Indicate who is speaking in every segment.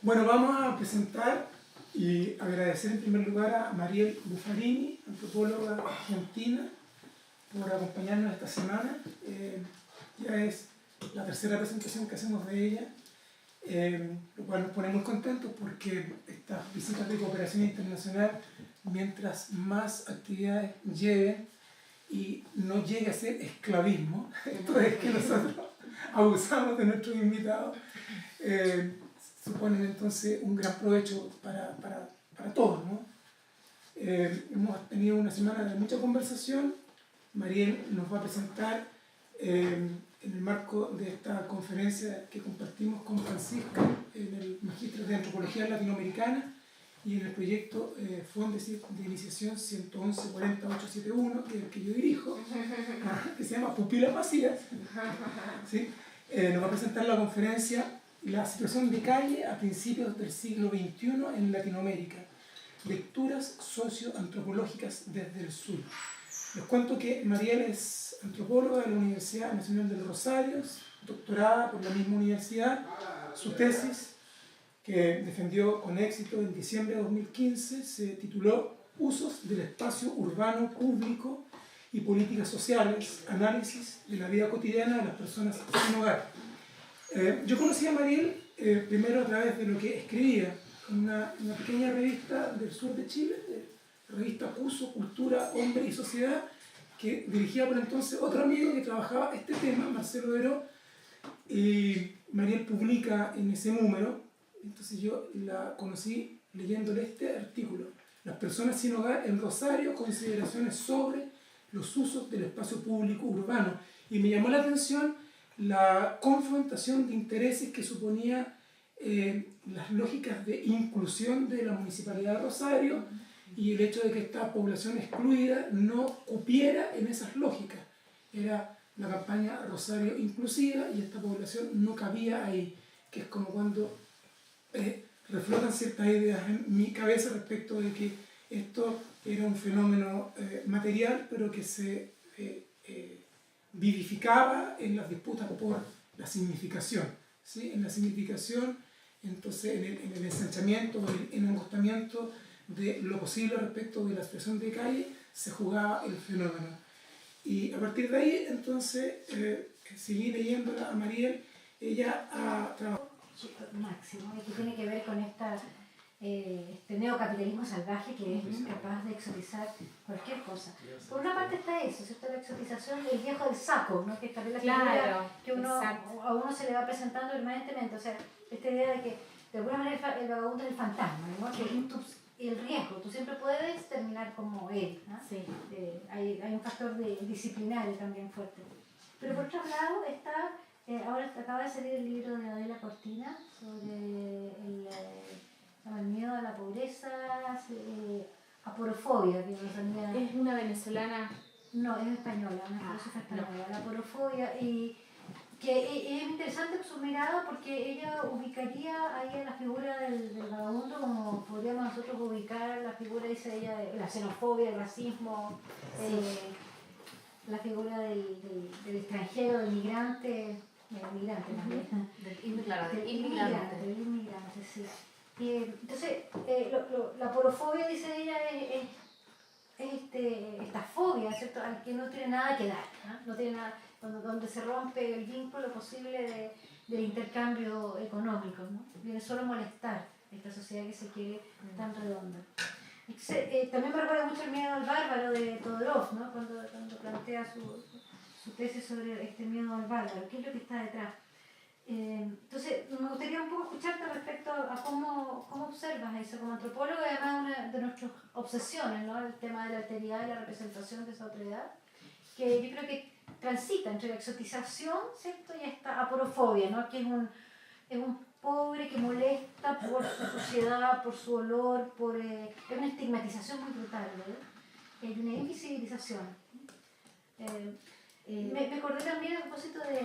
Speaker 1: Bueno, vamos a presentar y agradecer en primer lugar a Mariel Buffarini, antropóloga argentina, por acompañarnos esta semana. Ya es la tercera presentación que hacemos de ella, lo cual nos pone muy contentos porque estas visitas de cooperación internacional, mientras más actividades lleven y no llegue a ser esclavismo, esto es que nosotros abusamos de nuestros invitados, suponen entonces un gran provecho para todos, ¿no? Hemos tenido una semana de mucha conversación. Mariel nos va a presentar en el marco de esta conferencia que compartimos con Francisca en el Magíster de Antropología Latinoamericana y en el proyecto Fondesit de Iniciación 111-40871, que es el que yo dirijo, que se llama Pupilas Vacías. ¿Sí? Nos va a presentar la conferencia La situación de calle a principios del siglo XXI en Latinoamérica, lecturas socioantropológicas desde el sur. Les cuento que Mariel es antropóloga de la Universidad Nacional del Rosario, doctorada por la misma universidad. Su tesis, que defendió con éxito en diciembre de 2015, se tituló Usos del espacio urbano público y políticas sociales, análisis de la vida cotidiana de las personas sin hogar. Yo conocí a Mariel primero a través de lo que escribía en una pequeña revista del sur de Chile, revista Cuso, Cultura, Hombre y Sociedad, que dirigía por entonces otro amigo que trabajaba este tema, Marcelo Heró, y Mariel publica en ese número. Entonces yo la conocí leyéndole este artículo, Las personas sin hogar en Rosario, consideraciones sobre los usos del espacio público urbano, y me llamó la atención la confrontación de intereses que suponía las lógicas de inclusión de la Municipalidad de Rosario y el hecho de que esta población excluida no cupiera en esas lógicas. Era la campaña Rosario Inclusiva y esta población no cabía ahí, que es como cuando reflotan ciertas ideas en mi cabeza respecto de que esto era un fenómeno material, pero que se vivificaba en las disputas por la significación, ¿sí? En la significación, entonces en el ensanchamiento o el engostamiento de lo posible respecto de la expresión de calle, se jugaba el fenómeno. Y a partir de ahí, entonces, seguí leyéndola a Mariel. Ella ha trabajado
Speaker 2: máximo, que tiene que ver con este neocapitalismo salvaje que es capaz de exotizar cualquier cosa. Por una parte está eso, ¿cierto? La exotización del viejo del saco, ¿no? Que es la figura que a uno se le va presentando permanentemente. O sea, esta idea de que de alguna manera el vagabundo es el fantasma, ¿no? Que el riesgo, tú siempre puedes terminar como él, ¿no? Sí. Hay un factor disciplinario también fuerte. Pero por otro lado está, ahora acaba de salir el libro de Adela Cortina sobre el miedo a la pobreza, aporofobia, que no sabía.
Speaker 3: Es una venezolana.
Speaker 2: No, es española, una filósofa española, la aporofobia, y que es interesante su mirada porque ella ubicaría ahí a la figura del vagabundo como podríamos nosotros ubicar la figura, dice ella, de la xenofobia, el racismo, la figura del extranjero, del migrante también.
Speaker 3: Del inmigrante,
Speaker 2: sí. Entonces, la aporofobia, dice ella, es esta fobia, ¿cierto? Al que no tiene nada que dar, ¿no? No tiene nada, donde se rompe el vínculo posible del intercambio económico, ¿no? Viene solo a molestar esta sociedad que se quiere tan redonda. Entonces, también me recuerda mucho el miedo al bárbaro de Todorov, ¿no? Cuando plantea su tesis sobre este miedo al bárbaro, qué es lo que está detrás. Entonces, me gustaría un poco escucharte respecto a cómo observas eso como antropólogo, y además una de nuestras obsesiones, ¿no? El tema de la alteridad y la representación de esa otredad, que yo creo que transita entre la exotización, ¿cierto? Y esta aporofobia, ¿no? Que es un pobre que molesta por su suciedad, por su olor, es una estigmatización muy brutal, ¿no? Es una invisibilización. Me acordé también a propósito de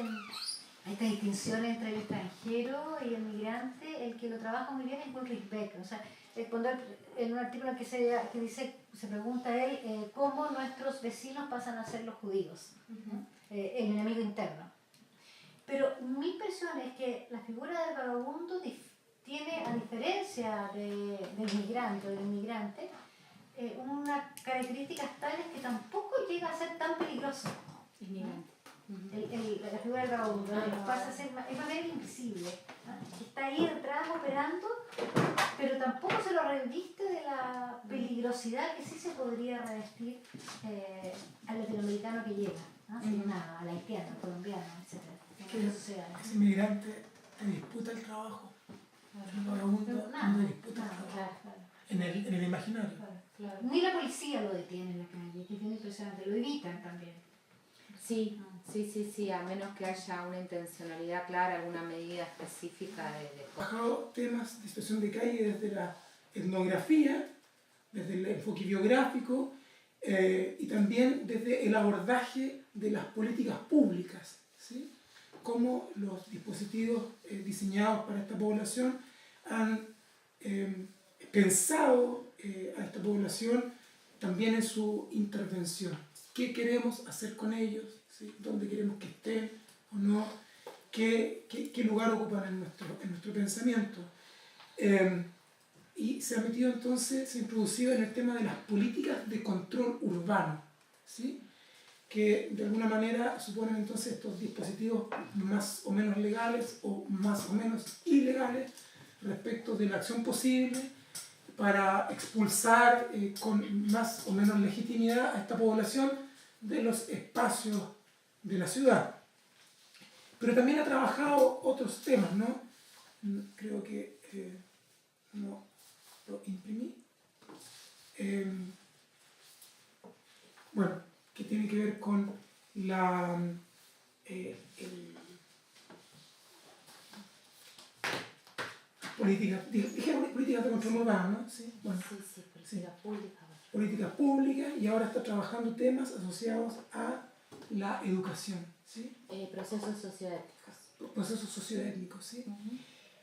Speaker 2: esta distinción entre el extranjero y el migrante, el que lo trabaja muy bien es Ulrich Beck. O sea, cuando en un artículo que se pregunta a él cómo nuestros vecinos pasan a ser los judíos, ¿no? El enemigo interno. Pero mi impresión es que la figura del vagabundo tiene, a diferencia del migrante o del inmigrante, unas características tales que tampoco llega a ser tan peligroso.
Speaker 3: Inmigrante.
Speaker 2: La figura del vagabundo pasa a ser es más bien invisible, ¿no? Está ahí detrás operando, pero tampoco se lo reviste de la peligrosidad que sí se podría revestir al latinoamericano que llega, ¿no? Sin nada, al haitiano, al colombiano, etc.
Speaker 1: Ese inmigrante te disputa el trabajo. El vagabundo no disputa el trabajo. En el imaginario.
Speaker 2: Claro. Ni la policía lo detiene en la calle, que es bien impresionante, lo evitan también.
Speaker 3: Sí, a menos que haya una intencionalidad clara, alguna medida específica de
Speaker 1: Trabajado temas de situación de calle desde la etnografía, desde el enfoque biográfico y también desde el abordaje de las políticas públicas, ¿sí? Cómo los dispositivos diseñados para esta población han pensado a esta población también en su intervención. ¿Qué queremos hacer con ellos? ¿Sí? ¿Dónde queremos que estén o no? ¿Qué lugar ocupan en nuestro pensamiento? Y se ha metido entonces, se ha introducido en el tema de las políticas de control urbano, ¿sí? Que de alguna manera suponen entonces estos dispositivos más o menos legales o más o menos ilegales respecto de la acción posible para expulsar con más o menos legitimidad a esta población de los espacios de la ciudad. Pero también ha trabajado otros temas, ¿no? Creo que no lo imprimí. Bueno, que tiene que ver con la política de control urbano, ¿no? Sí, bueno,
Speaker 3: políticas públicas.
Speaker 1: Políticas públicas, y ahora está trabajando temas asociados a la educación, ¿sí?
Speaker 3: Procesos socioéticos.
Speaker 1: Procesos socioétnicos, ¿sí?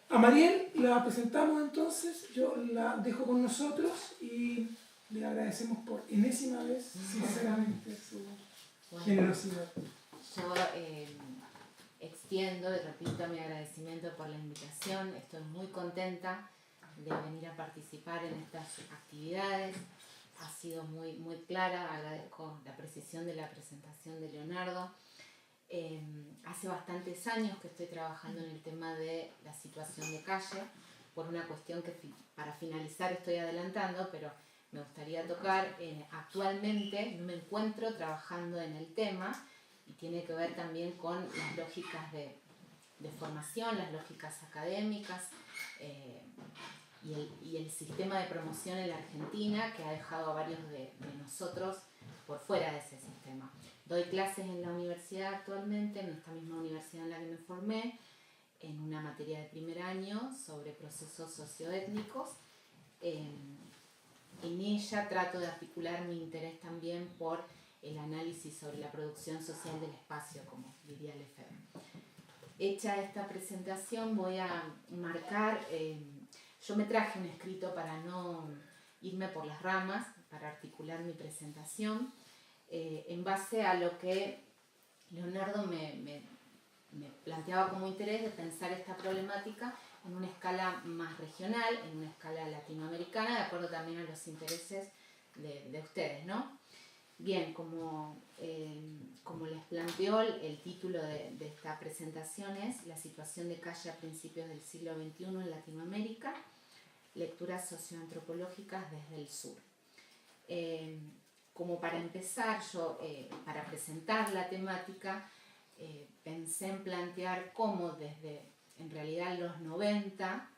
Speaker 1: A Mariel la presentamos entonces, yo la dejo con nosotros y le agradecemos por enésima vez, sinceramente, su generosidad.
Speaker 3: Yo extiendo y repito mi agradecimiento por la invitación. Estoy muy contenta de venir a participar en estas actividades. Ha sido muy, muy clara, agradezco la precisión de la presentación de Leonardo. Hace bastantes años que estoy trabajando en el tema de la situación de calle, por una cuestión que para finalizar estoy adelantando, pero me gustaría tocar. Actualmente me encuentro trabajando en el tema y tiene que ver también con las lógicas de formación, las lógicas académicas y el sistema de promoción en la Argentina, que ha dejado a varios de nosotros por fuera de ese sistema. Doy clases en la universidad actualmente, en esta misma universidad en la que me formé, en una materia de primer año sobre procesos socioétnicos. En ella trato de articular mi interés también por el análisis sobre la producción social del espacio, como diría Lefebvre. Hecha esta presentación voy a marcar, yo me traje un escrito para no irme por las ramas, para articular mi presentación, en base a lo que Leonardo me planteaba como interés de pensar esta problemática en una escala más regional, en una escala latinoamericana, de acuerdo también a los intereses de ustedes, ¿no? Bien, como les planteó el título de esta presentación es La situación de calle a principios del siglo XXI en Latinoamérica, lecturas socioantropológicas desde el sur. Como para empezar, yo para presentar la temática pensé en plantear cómo desde en realidad los 90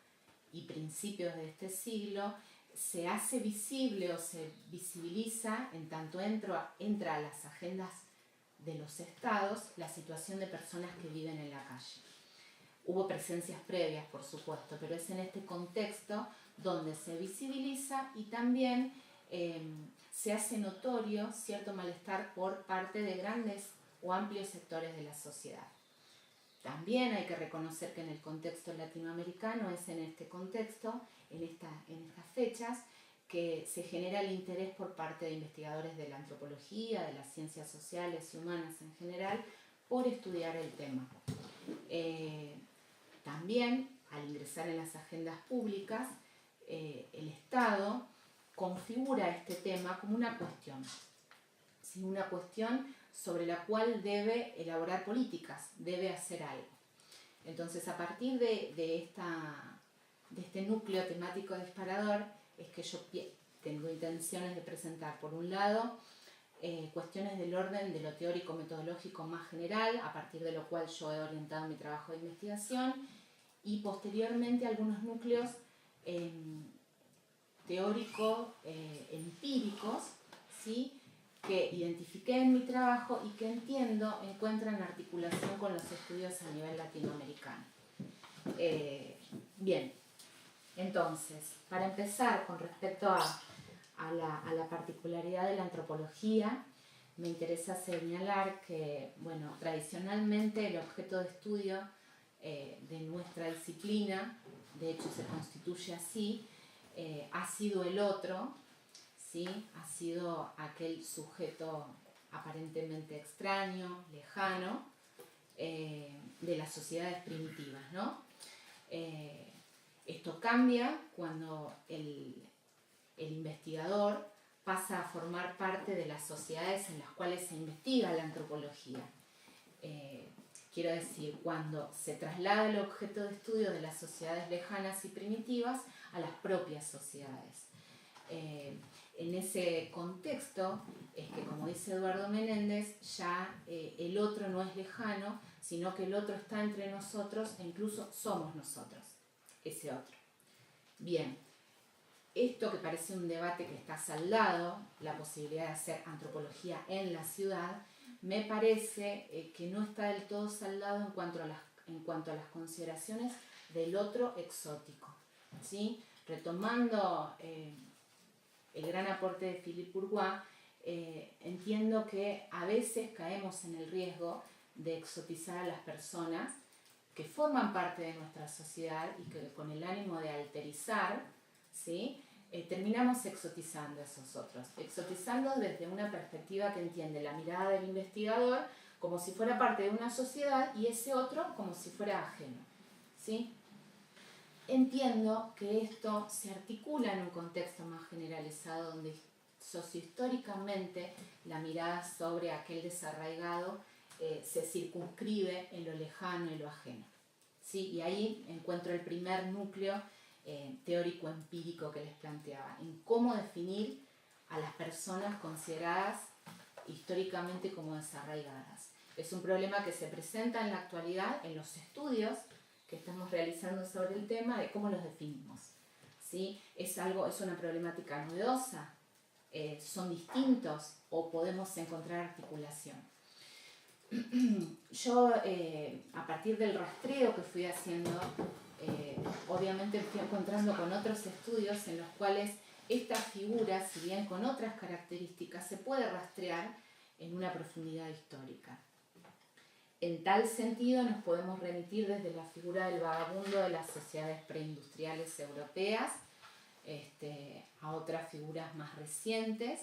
Speaker 3: y principios de este siglo se hace visible o se visibiliza, en tanto entra a las agendas de los estados, la situación de personas que viven en la calle. Hubo presencias previas, por supuesto, pero es en este contexto donde se visibiliza y también se hace notorio cierto malestar por parte de grandes o amplios sectores de la sociedad. También hay que reconocer que en el contexto latinoamericano es en este contexto, en estas fechas, que se genera el interés por parte de investigadores de la antropología, de las ciencias sociales y humanas en general, por estudiar el tema. También, al ingresar en las agendas públicas, el Estado configura este tema como una cuestión, ¿sí? Una cuestión sobre la cual debe elaborar políticas, debe hacer algo. Entonces, a partir de este núcleo temático disparador, es que yo tengo intenciones de presentar, por un lado, cuestiones del orden de lo teórico-metodológico más general, a partir de lo cual yo he orientado mi trabajo de investigación, y posteriormente algunos núcleos teórico-empíricos, ¿sí?, que identifiqué en mi trabajo y que entiendo encuentran articulación con los estudios a nivel latinoamericano. Bien, entonces, para empezar con respecto a la particularidad de la antropología, me interesa señalar que, bueno, tradicionalmente el objeto de estudio de nuestra disciplina, de hecho se constituye así, ha sido el otro, ¿sí? Ha sido aquel sujeto aparentemente extraño, lejano, de las sociedades primitivas, ¿no? Esto cambia cuando el investigador pasa a formar parte de las sociedades en las cuales se investiga la antropología. Quiero decir, cuando se traslada el objeto de estudio de las sociedades lejanas y primitivas a las propias sociedades. En ese contexto es que, como dice Eduardo Menéndez, ya el otro no es lejano, sino que el otro está entre nosotros e incluso somos nosotros, ese otro. Bien, esto que parece un debate que está saldado, la posibilidad de hacer antropología en la ciudad, me parece que no está del todo saldado en cuanto a las consideraciones del otro exótico, ¿sí? Retomando el gran aporte de Philippe Bourgois, entiendo que a veces caemos en el riesgo de exotizar a las personas que forman parte de nuestra sociedad y que con el ánimo de alterizar, ¿sí?, terminamos exotizando a esos otros, exotizando desde una perspectiva que entiende la mirada del investigador como si fuera parte de una sociedad y ese otro como si fuera ajeno, ¿sí? Entiendo que esto se articula en un contexto más generalizado donde sociohistóricamente la mirada sobre aquel desarraigado se circunscribe en lo lejano y lo ajeno, ¿sí? Y ahí encuentro el primer núcleo teórico-empírico que les planteaba, en cómo definir a las personas consideradas históricamente como desarraigadas. Es un problema que se presenta en la actualidad en los estudios que estamos realizando sobre el tema de cómo los definimos, ¿sí? Es una problemática novedosa, son distintos o podemos encontrar articulación. Yo, a partir del rastreo que fui haciendo, obviamente fui encontrando con otros estudios en los cuales esta figura, si bien con otras características, se puede rastrear en una profundidad histórica. En tal sentido nos podemos remitir desde la figura del vagabundo de las sociedades preindustriales europeas a otras figuras más recientes,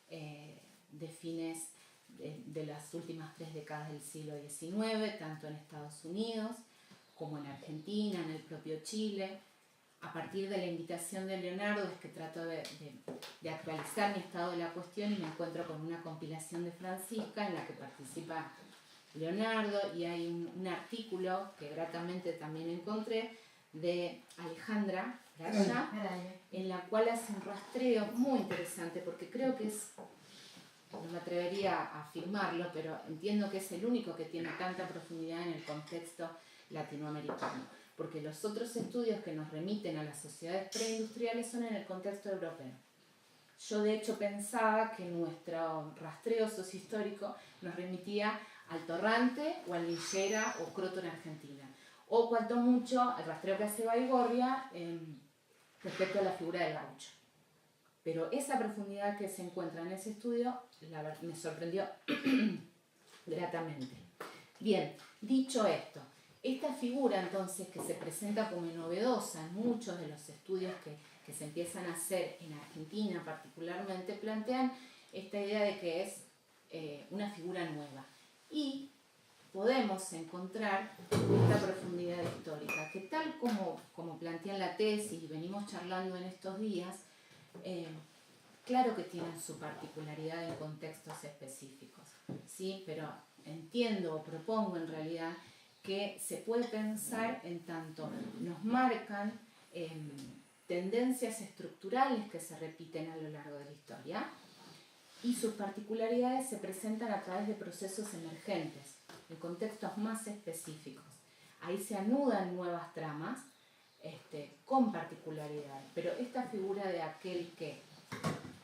Speaker 3: de fines de las últimas 3 décadas del siglo XIX, tanto en Estados Unidos como en Argentina, en el propio Chile. A partir de la invitación de Leonardo es que trato de actualizar mi estado de la cuestión y me encuentro con una compilación de Francisca en la que participa Leonardo y hay un artículo que gratamente también encontré de Alejandra Graya, en la cual hace un rastreo muy interesante porque creo que es, no me atrevería a afirmarlo, pero entiendo que es el único que tiene tanta profundidad en el contexto latinoamericano, porque los otros estudios que nos remiten a las sociedades preindustriales son en el contexto europeo. Yo de hecho pensaba que nuestro rastreo sociohistórico nos remitía al Torrante o al Linchera o Croto en Argentina, o cuanto mucho el rastreo que hace Baigorria respecto a la figura del gaucho. Pero esa profundidad que se encuentra en ese estudio me sorprendió gratamente. Bien, dicho esto, esta figura entonces que se presenta como novedosa en muchos de los estudios que se empiezan a hacer en Argentina particularmente, plantean esta idea de que es una figura nueva. Y podemos encontrar esta profundidad histórica, que tal tal como plantea en la tesis y venimos charlando en estos días, claro que tienen su particularidad en contextos específicos, ¿sí? Pero entiendo o propongo en realidad que se puede pensar en tanto nos marcan tendencias estructurales que se repiten a lo largo de la historia y sus particularidades se presentan a través de procesos emergentes, en contextos más específicos. Ahí se anudan nuevas tramas con particularidades, pero esta figura de aquel que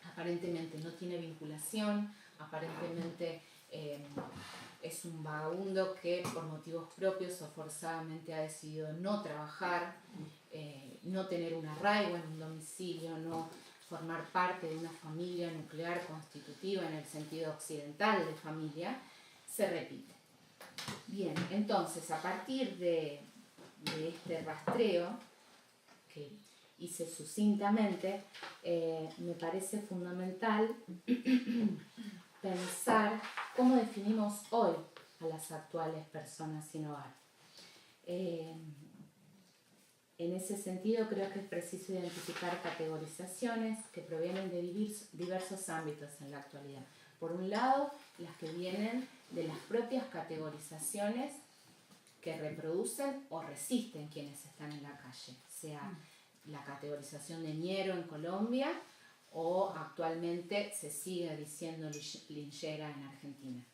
Speaker 3: aparentemente no tiene vinculación, aparentemente es un vagabundo que por motivos propios o forzadamente ha decidido no trabajar, no tener un arraigo en un domicilio, no formar parte de una familia nuclear constitutiva en el sentido occidental de familia, se repite. Bien, entonces a partir de este rastreo que hice sucintamente, me parece fundamental pensar cómo definimos hoy a las actuales personas sin hogar. En ese sentido creo que es preciso identificar categorizaciones que provienen de diversos ámbitos en la actualidad. Por un lado, las que vienen de las propias categorizaciones que reproducen o resisten quienes están en la calle, sea la categorización de ñero en Colombia o actualmente se sigue diciendo linchera en Argentina.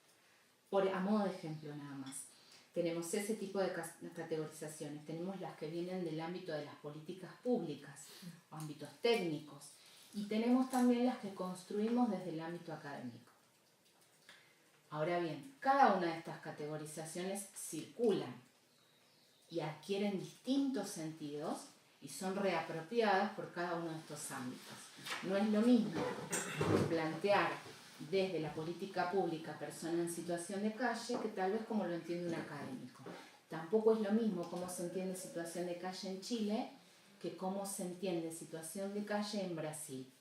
Speaker 3: A modo de ejemplo nada más. Tenemos ese tipo de categorizaciones, tenemos las que vienen del ámbito de las políticas públicas o ámbitos técnicos y tenemos también las que construimos desde el ámbito académico. Ahora bien, cada una de estas categorizaciones circulan y adquieren distintos sentidos y son reapropiadas por cada uno de estos ámbitos. No es lo mismo plantear desde la política pública persona en situación de calle que tal vez como lo entiende un académico. Tampoco es lo mismo cómo se entiende situación de calle en Chile que cómo se entiende situación de calle en Brasil.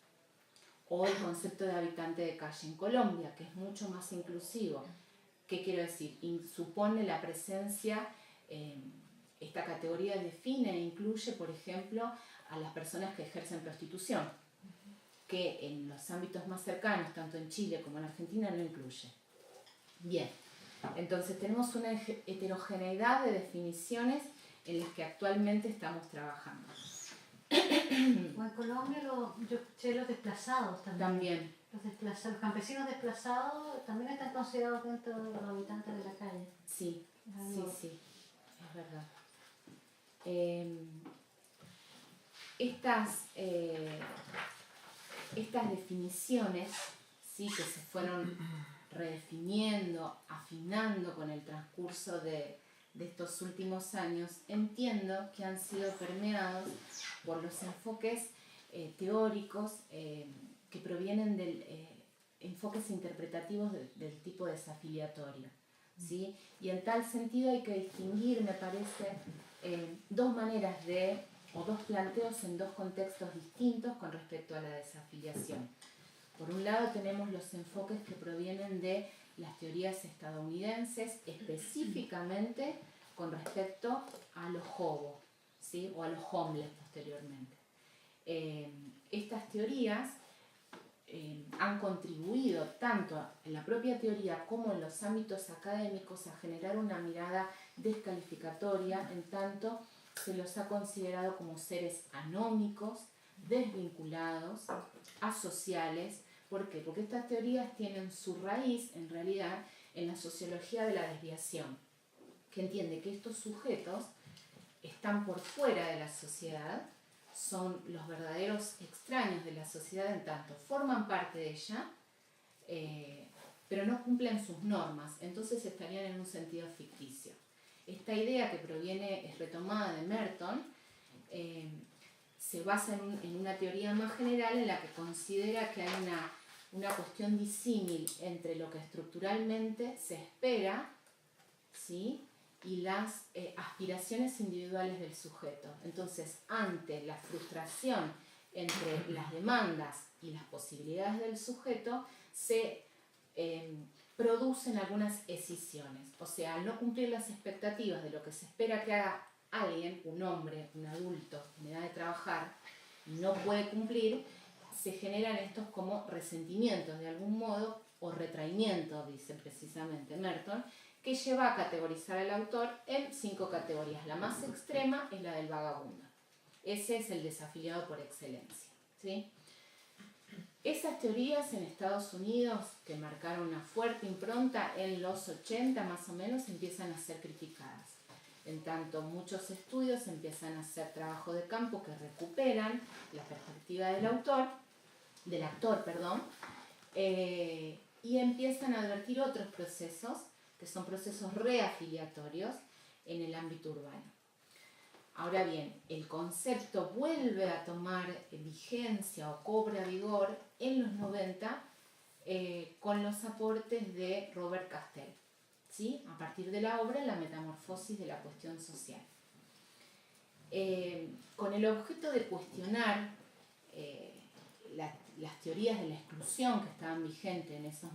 Speaker 3: O el concepto de habitante de calle en Colombia, que es mucho más inclusivo. ¿Qué quiero decir? Supone la presencia, esta categoría define e incluye, por ejemplo, a las personas que ejercen prostitución, que en los ámbitos más cercanos, tanto en Chile como en Argentina, no incluye. Bien, entonces tenemos una heterogeneidad de definiciones en las que actualmente estamos trabajando.
Speaker 2: O en Colombia yo escuché los desplazados también. Los campesinos desplazados también están considerados dentro de los habitantes de la calle.
Speaker 3: Sí, sí, es verdad. Estas definiciones, ¿sí?, que se fueron redefiniendo, afinando con el transcurso de estos últimos años, entiendo que han sido permeados por los enfoques teóricos que provienen de enfoques interpretativos del tipo desafiliatorio, ¿sí? Y en tal sentido hay que distinguir, me parece, dos maneras o dos planteos en dos contextos distintos con respecto a la desafiliación. Por un lado tenemos los enfoques que provienen de las teorías estadounidenses, específicamente con respecto a los hobos, ¿sí?, o a los homeless posteriormente. Estas teorías han contribuido tanto en la propia teoría como en los ámbitos académicos a generar una mirada descalificatoria, en tanto se los ha considerado como seres anómicos, desvinculados, asociales. ¿Por qué? Porque estas teorías tienen su raíz, en realidad, en la sociología de la desviación, que entiende que estos sujetos están por fuera de la sociedad, son los verdaderos extraños de la sociedad en tanto forman parte de ella, pero no cumplen sus normas, entonces estarían en un sentido ficticio. Esta idea que es retomada de Merton, se basa en una teoría más general en la que considera que hay una cuestión disímil entre lo que estructuralmente se espera, ¿sí?, y las aspiraciones individuales del sujeto. Entonces, ante la frustración entre las demandas y las posibilidades del sujeto, se producen algunas escisiones. O sea, al no cumplir las expectativas de lo que se espera que haga alguien, un hombre, un adulto en edad de trabajar, no puede cumplir, se generan estos como resentimientos de algún modo, o retraimiento, dice precisamente Merton, que lleva a categorizar al autor en 5 categorías. La más extrema es la del vagabundo. Ese es el desafiliado por excelencia, ¿sí? Esas teorías en Estados Unidos, que marcaron una fuerte impronta en los 80 más o menos, empiezan a ser criticadas. En tanto, muchos estudios empiezan a hacer trabajo de campo que recuperan la perspectiva del actor, y empiezan a advertir otros procesos, que son procesos reafiliatorios en el ámbito urbano. Ahora bien, el concepto vuelve a tomar vigencia o cobra vigor en los 90 con los aportes de Robert Castell, ¿sí? A partir de la obra La metamorfosis de la cuestión social. Con el objeto de cuestionar las teorías de la exclusión que estaban vigentes en ese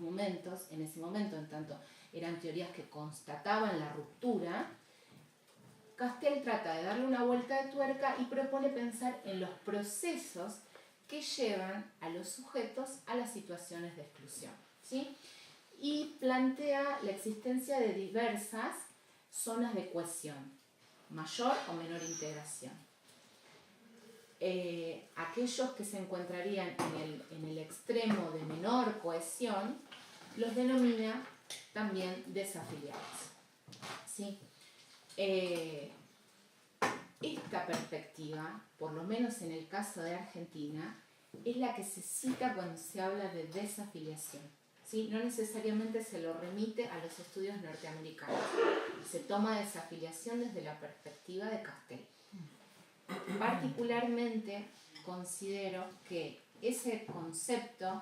Speaker 3: momento, en tanto eran teorías que constataban la ruptura, Castell trata de darle una vuelta de tuerca y propone pensar en los procesos que llevan a los sujetos a las situaciones de exclusión, ¿sí? Y plantea la existencia de diversas zonas de cohesión, mayor o menor integración. Aquellos que se encontrarían en el extremo de menor cohesión los denomina también desafiliados, ¿sí? Esta perspectiva, por lo menos en el caso de Argentina, es la que se cita cuando se habla de desafiliación, ¿sí? No necesariamente se lo remite a los estudios norteamericanos, se toma desafiliación desde la perspectiva de Castell. Particularmente considero que ese concepto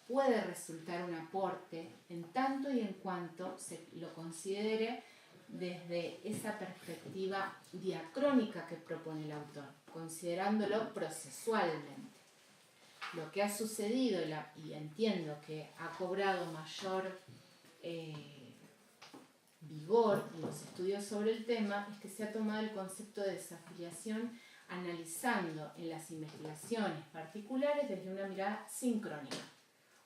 Speaker 3: puede resultar un aporte en tanto y en cuanto se lo considere desde esa perspectiva diacrónica que propone el autor, considerándolo procesualmente. Lo que ha sucedido, y entiendo que ha cobrado mayor vigor en los estudios sobre el tema, es que se ha tomado el concepto de desafiliación analizando en las investigaciones particulares desde una mirada sincrónica.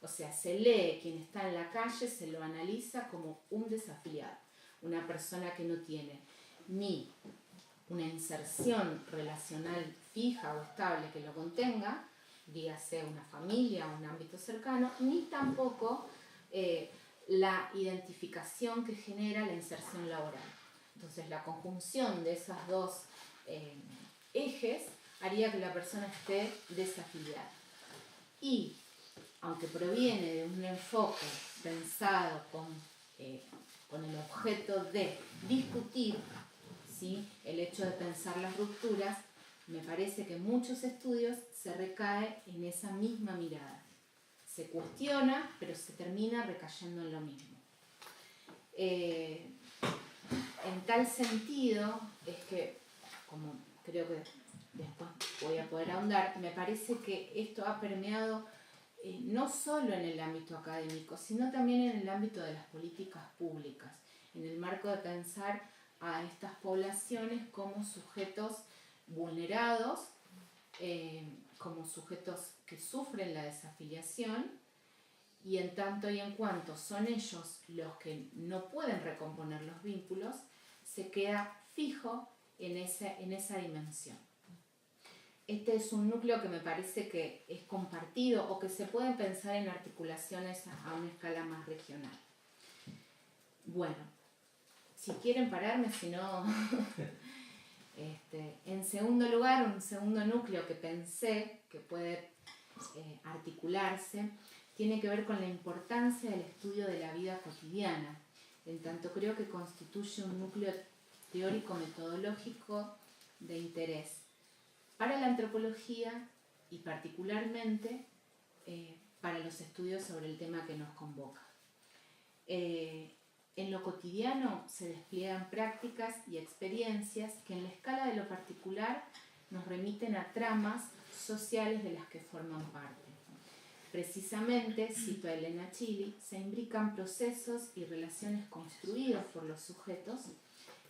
Speaker 3: O sea, se lee quien está en la calle, se lo analiza como un desafiliado, una persona que no tiene ni una inserción relacional fija o estable que lo contenga, dígase una familia o un ámbito cercano, ni tampoco la identificación que genera la inserción laboral. Entonces, la conjunción de esos dos ejes haría que la persona esté desafiliada. Y, aunque proviene de un enfoque pensado con el objeto de discutir, ¿sí?, el hecho de pensar las rupturas, me parece que en muchos estudios se recae en esa misma mirada. Se cuestiona, pero se termina recayendo en lo mismo. En tal sentido, es que, como creo que después voy a poder ahondar, me parece que esto ha permeado no solo en el ámbito académico, sino también en el ámbito de las políticas públicas, en el marco de pensar a estas poblaciones como sujetos vulnerados, como sujetos que sufren la desafiliación, y en tanto y en cuanto son ellos los que no pueden recomponer los vínculos, se queda fijo en esa dimensión. Este es un núcleo que me parece que es compartido o que se pueden pensar en articulaciones a una escala más regional. Bueno, si quieren pararme, si no... En segundo lugar, un segundo núcleo que pensé que puede articularse tiene que ver con la importancia del estudio de la vida cotidiana. En tanto creo que constituye un núcleo teórico-metodológico de interés para la antropología y particularmente para los estudios sobre el tema que nos convoca. En lo cotidiano se despliegan prácticas y experiencias que en la escala de lo particular nos remiten a tramas sociales de las que forman parte. Precisamente, cito a Elena Chili, se imbrican procesos y relaciones construidos por los sujetos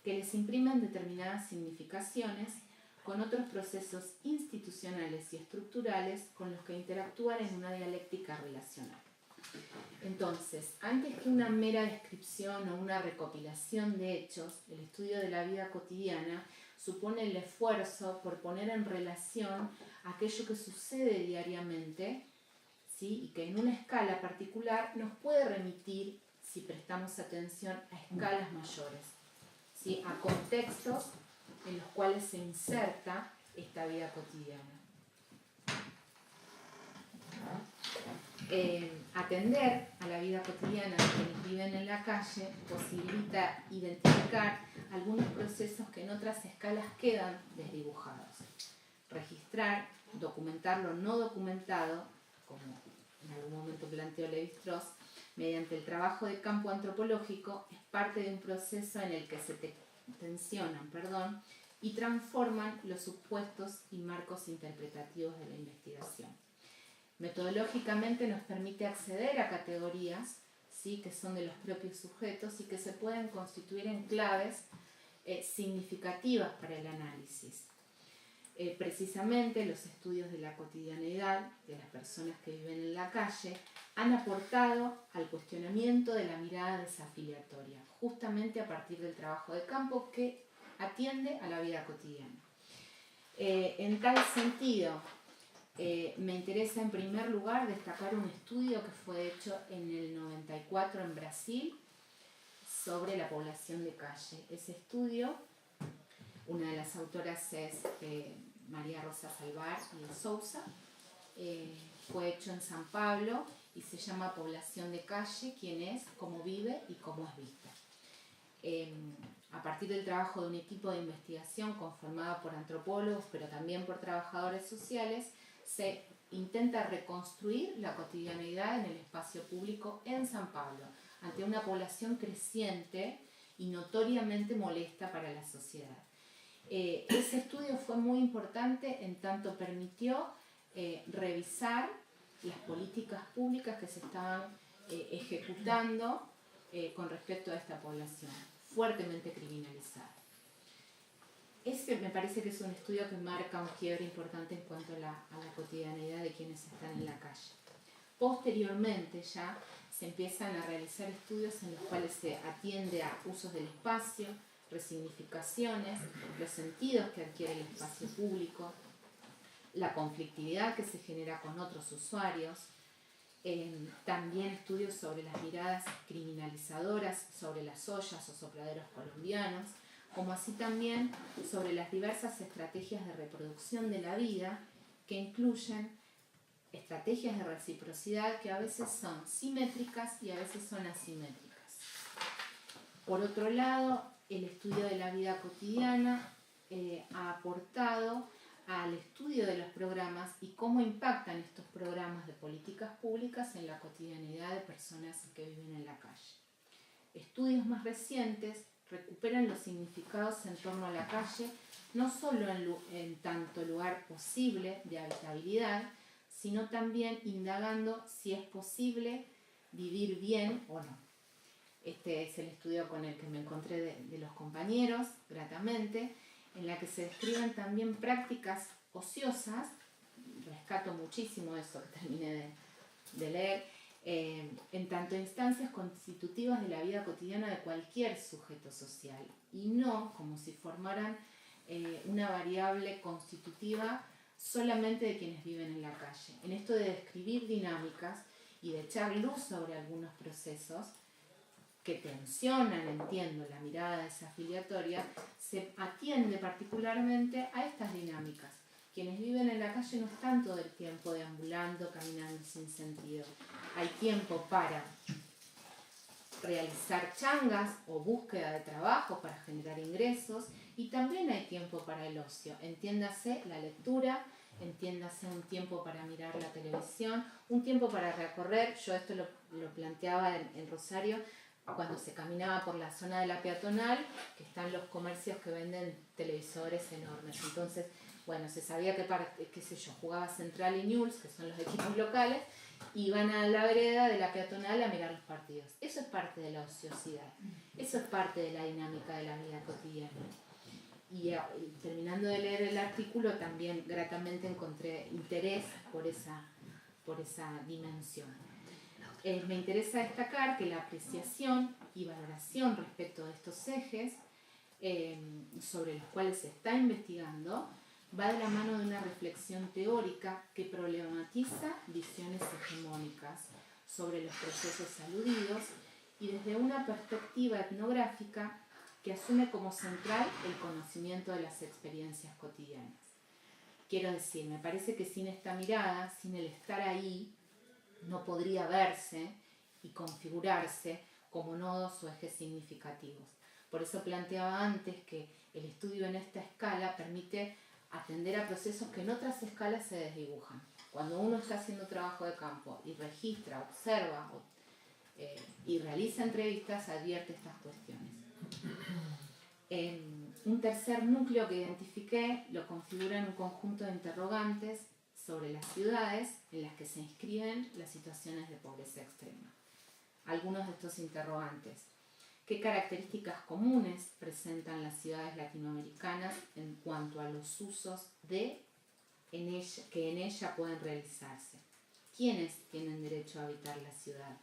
Speaker 3: que les imprimen determinadas significaciones con otros procesos institucionales y estructurales con los que interactúan en una dialéctica relacional. Entonces, antes que una mera descripción o una recopilación de hechos, el estudio de la vida cotidiana supone el esfuerzo por poner en relación aquello que sucede diariamente, ¿sí? Y que en una escala particular nos puede remitir, si prestamos atención, a escalas mayores, ¿sí? A contextos en los cuales se inserta esta vida cotidiana. Atender a la vida cotidiana de quienes viven en la calle posibilita identificar algunos procesos que en otras escalas quedan desdibujados. Registrar, documentar lo no documentado, como en algún momento planteó Lévi-Strauss, mediante el trabajo de campo antropológico, es parte de un proceso en el que se tensionan y transforman los supuestos y marcos interpretativos de la investigación. Metodológicamente nos permite acceder a categorías, ¿sí? Que son de los propios sujetos y que se pueden constituir en claves significativas para el análisis. Precisamente los estudios de la cotidianeidad de las personas que viven en la calle han aportado al cuestionamiento de la mirada desafiliatoria, justamente a partir del trabajo de campo que atiende a la vida cotidiana. En tal sentido, me interesa en primer lugar destacar un estudio que fue hecho en el 94 en Brasil sobre la población de calle. Ese estudio, una de las autoras es María Rosa Salvar y Sousa, fue hecho en San Pablo y se llama Población de calle, quién es, cómo vive y cómo es vista. A partir del trabajo de un equipo de investigación conformado por antropólogos, pero también por trabajadores sociales, se intenta reconstruir la cotidianeidad en el espacio público en San Pablo, ante una población creciente y notoriamente molesta para la sociedad. Ese estudio fue muy importante en tanto permitió revisar las políticas públicas que se estaban ejecutando con respecto a esta población, fuertemente criminalizada. Ese me parece que es un estudio que marca un quiebre importante en cuanto a la cotidianeidad de quienes están en la calle. Posteriormente ya se empiezan a realizar estudios en los cuales se atiende a usos del espacio, resignificaciones, los sentidos que adquiere el espacio público, la conflictividad que se genera con otros usuarios, también estudios sobre las miradas criminalizadoras sobre las ollas o sopladeros colombianos, como así también sobre las diversas estrategias de reproducción de la vida que incluyen estrategias de reciprocidad que a veces son simétricas y a veces son asimétricas. Por otro lado, el estudio de la vida cotidiana ha aportado al estudio de los programas y cómo impactan estos programas de políticas públicas en la cotidianidad de personas que viven en la calle. Estudios más recientes recuperan los significados en torno a la calle, no solo en tanto lugar posible de habitabilidad, sino también indagando si es posible vivir bien o no. Este es el estudio con el que me encontré de los compañeros, gratamente, en la que se describen también prácticas ociosas, rescato muchísimo eso que terminé de leer, en tanto instancias constitutivas de la vida cotidiana de cualquier sujeto social, y no como si formaran una variable constitutiva solamente de quienes viven en la calle. En esto de describir dinámicas y de echar luz sobre algunos procesos que tensionan, entiendo, la mirada desafiliatoria, se atiende particularmente a estas dinámicas. Quienes viven en la calle no están todo el tiempo deambulando, caminando sin sentido. Hay tiempo para realizar changas o búsqueda de trabajo para generar ingresos, y también hay tiempo para el ocio. Entiéndase la lectura, entiéndase un tiempo para mirar la televisión, un tiempo para recorrer. Yo esto lo planteaba en Rosario, cuando se caminaba por la zona de la peatonal, que están los comercios que venden televisores enormes. Entonces, bueno, se sabía que, qué sé yo, jugaba Central y Newell's, que son los equipos locales, iban a la vereda de la peatonal a mirar los partidos. Eso es parte de la ociosidad, eso es parte de la dinámica de la vida cotidiana. Y terminando de leer el artículo, también gratamente encontré interés por esa dimensión. Me interesa destacar que la apreciación y valoración respecto de estos ejes sobre los cuales se está investigando va de la mano de una reflexión teórica que problematiza visiones hegemónicas sobre los procesos aludidos y desde una perspectiva etnográfica que asume como central el conocimiento de las experiencias cotidianas. Quiero decir, me parece que sin esta mirada, sin el estar ahí, no podría verse y configurarse como nodos o ejes significativos. Por eso planteaba antes que el estudio en esta escala permite atender a procesos que en otras escalas se desdibujan. Cuando uno está haciendo trabajo de campo y registra, observa y realiza entrevistas, advierte estas cuestiones. Un tercer núcleo que identifiqué lo configura en un conjunto de interrogantes sobre las ciudades en las que se inscriben las situaciones de pobreza extrema. Algunos de estos interrogantes: ¿qué características comunes presentan las ciudades latinoamericanas en cuanto a los usos que en ella pueden realizarse? ¿Quiénes tienen derecho a habitar la ciudad?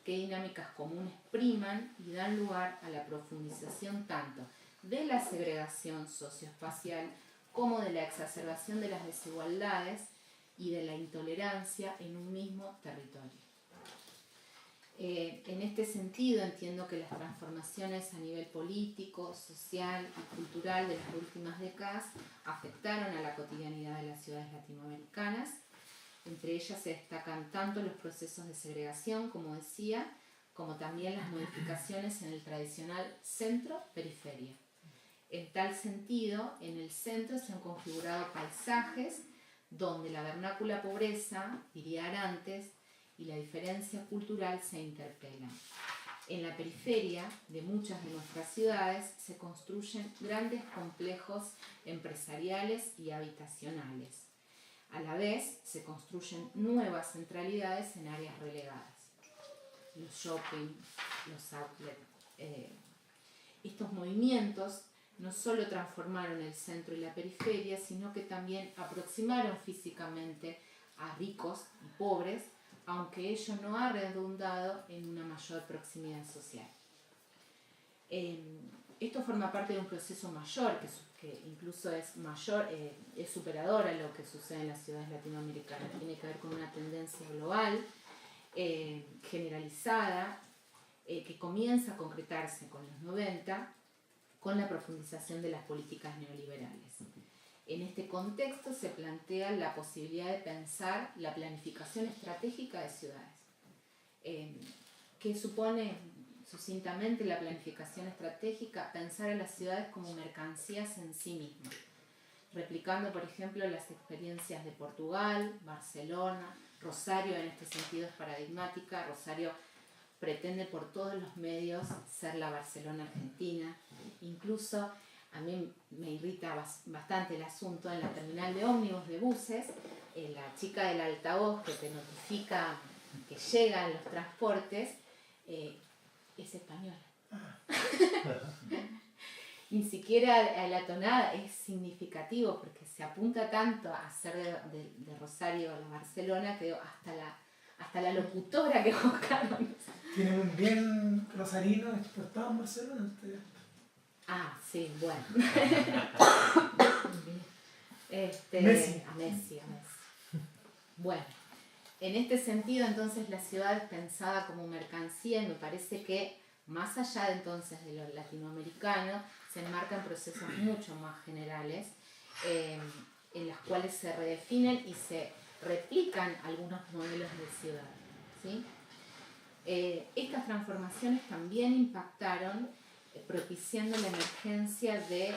Speaker 3: ¿Qué dinámicas comunes priman y dan lugar a la profundización tanto de la segregación socioespacial como de la exacerbación de las desigualdades y de la intolerancia en un mismo territorio? En este sentido, entiendo que las transformaciones a nivel político, social y cultural de las últimas décadas afectaron a la cotidianidad de las ciudades latinoamericanas. Entre ellas se destacan tanto los procesos de segregación, como decía, como también las modificaciones en el tradicional centro-periferia. En tal sentido, en el centro se han configurado paisajes donde la vernácula pobreza, diría Arantes, y la diferencia cultural se interpelan. En la periferia de muchas de nuestras ciudades se construyen grandes complejos empresariales y habitacionales. A la vez se construyen nuevas centralidades en áreas relegadas. Los shopping, los outlets. Estos movimientos no solo transformaron el centro y la periferia, sino que también aproximaron físicamente a ricos y pobres, aunque ello no ha redundado en una mayor proximidad social. Esto forma parte de un proceso mayor, que incluso es mayor, es superador a lo que sucede en las ciudades latinoamericanas. Tiene que ver con una tendencia global, generalizada, que comienza a concretarse con los 90, con la profundización de las políticas neoliberales. En este contexto se plantea la posibilidad de pensar la planificación estratégica de ciudades. ¿Qué supone sucintamente la planificación estratégica? Pensar a las ciudades como mercancías en sí mismas, replicando, por ejemplo, las experiencias de Portugal, Barcelona, Rosario. En este sentido es paradigmática. Rosario pretende por todos los medios ser la Barcelona argentina. Incluso a mí me irrita bastante el asunto en la terminal de ómnibus de buses, la chica del altavoz que te notifica que llegan los transportes es española. Ni siquiera la tonada es significativo, porque se apunta tanto a hacer de Rosario a la Barcelona que hasta la locutora que buscaron.
Speaker 1: Tienen un bien rosarino exportado en Barcelona.
Speaker 3: Ah, sí, bueno.
Speaker 1: Messi.
Speaker 3: A Messi. Bueno, en este sentido, entonces, la ciudad es pensada como mercancía, y me parece que, más allá de entonces de lo latinoamericano, se enmarca en procesos mucho más generales, en los cuales se redefinen y se replican algunos modelos de ciudad, ¿sí? Estas transformaciones también impactaron propiciando la emergencia de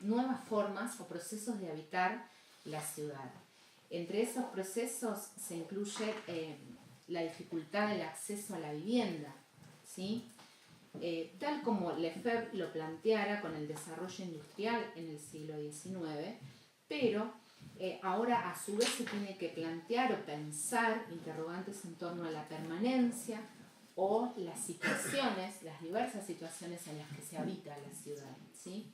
Speaker 3: nuevas formas o procesos de habitar la ciudad. Entre esos procesos se incluye la dificultad del acceso a la vivienda, ¿sí? tal como Lefebvre lo planteara con el desarrollo industrial en el siglo XIX, pero ahora a su vez se tiene que plantear o pensar interrogantes en torno a la permanencia o las situaciones, las diversas situaciones en las que se habita la ciudad, ¿sí?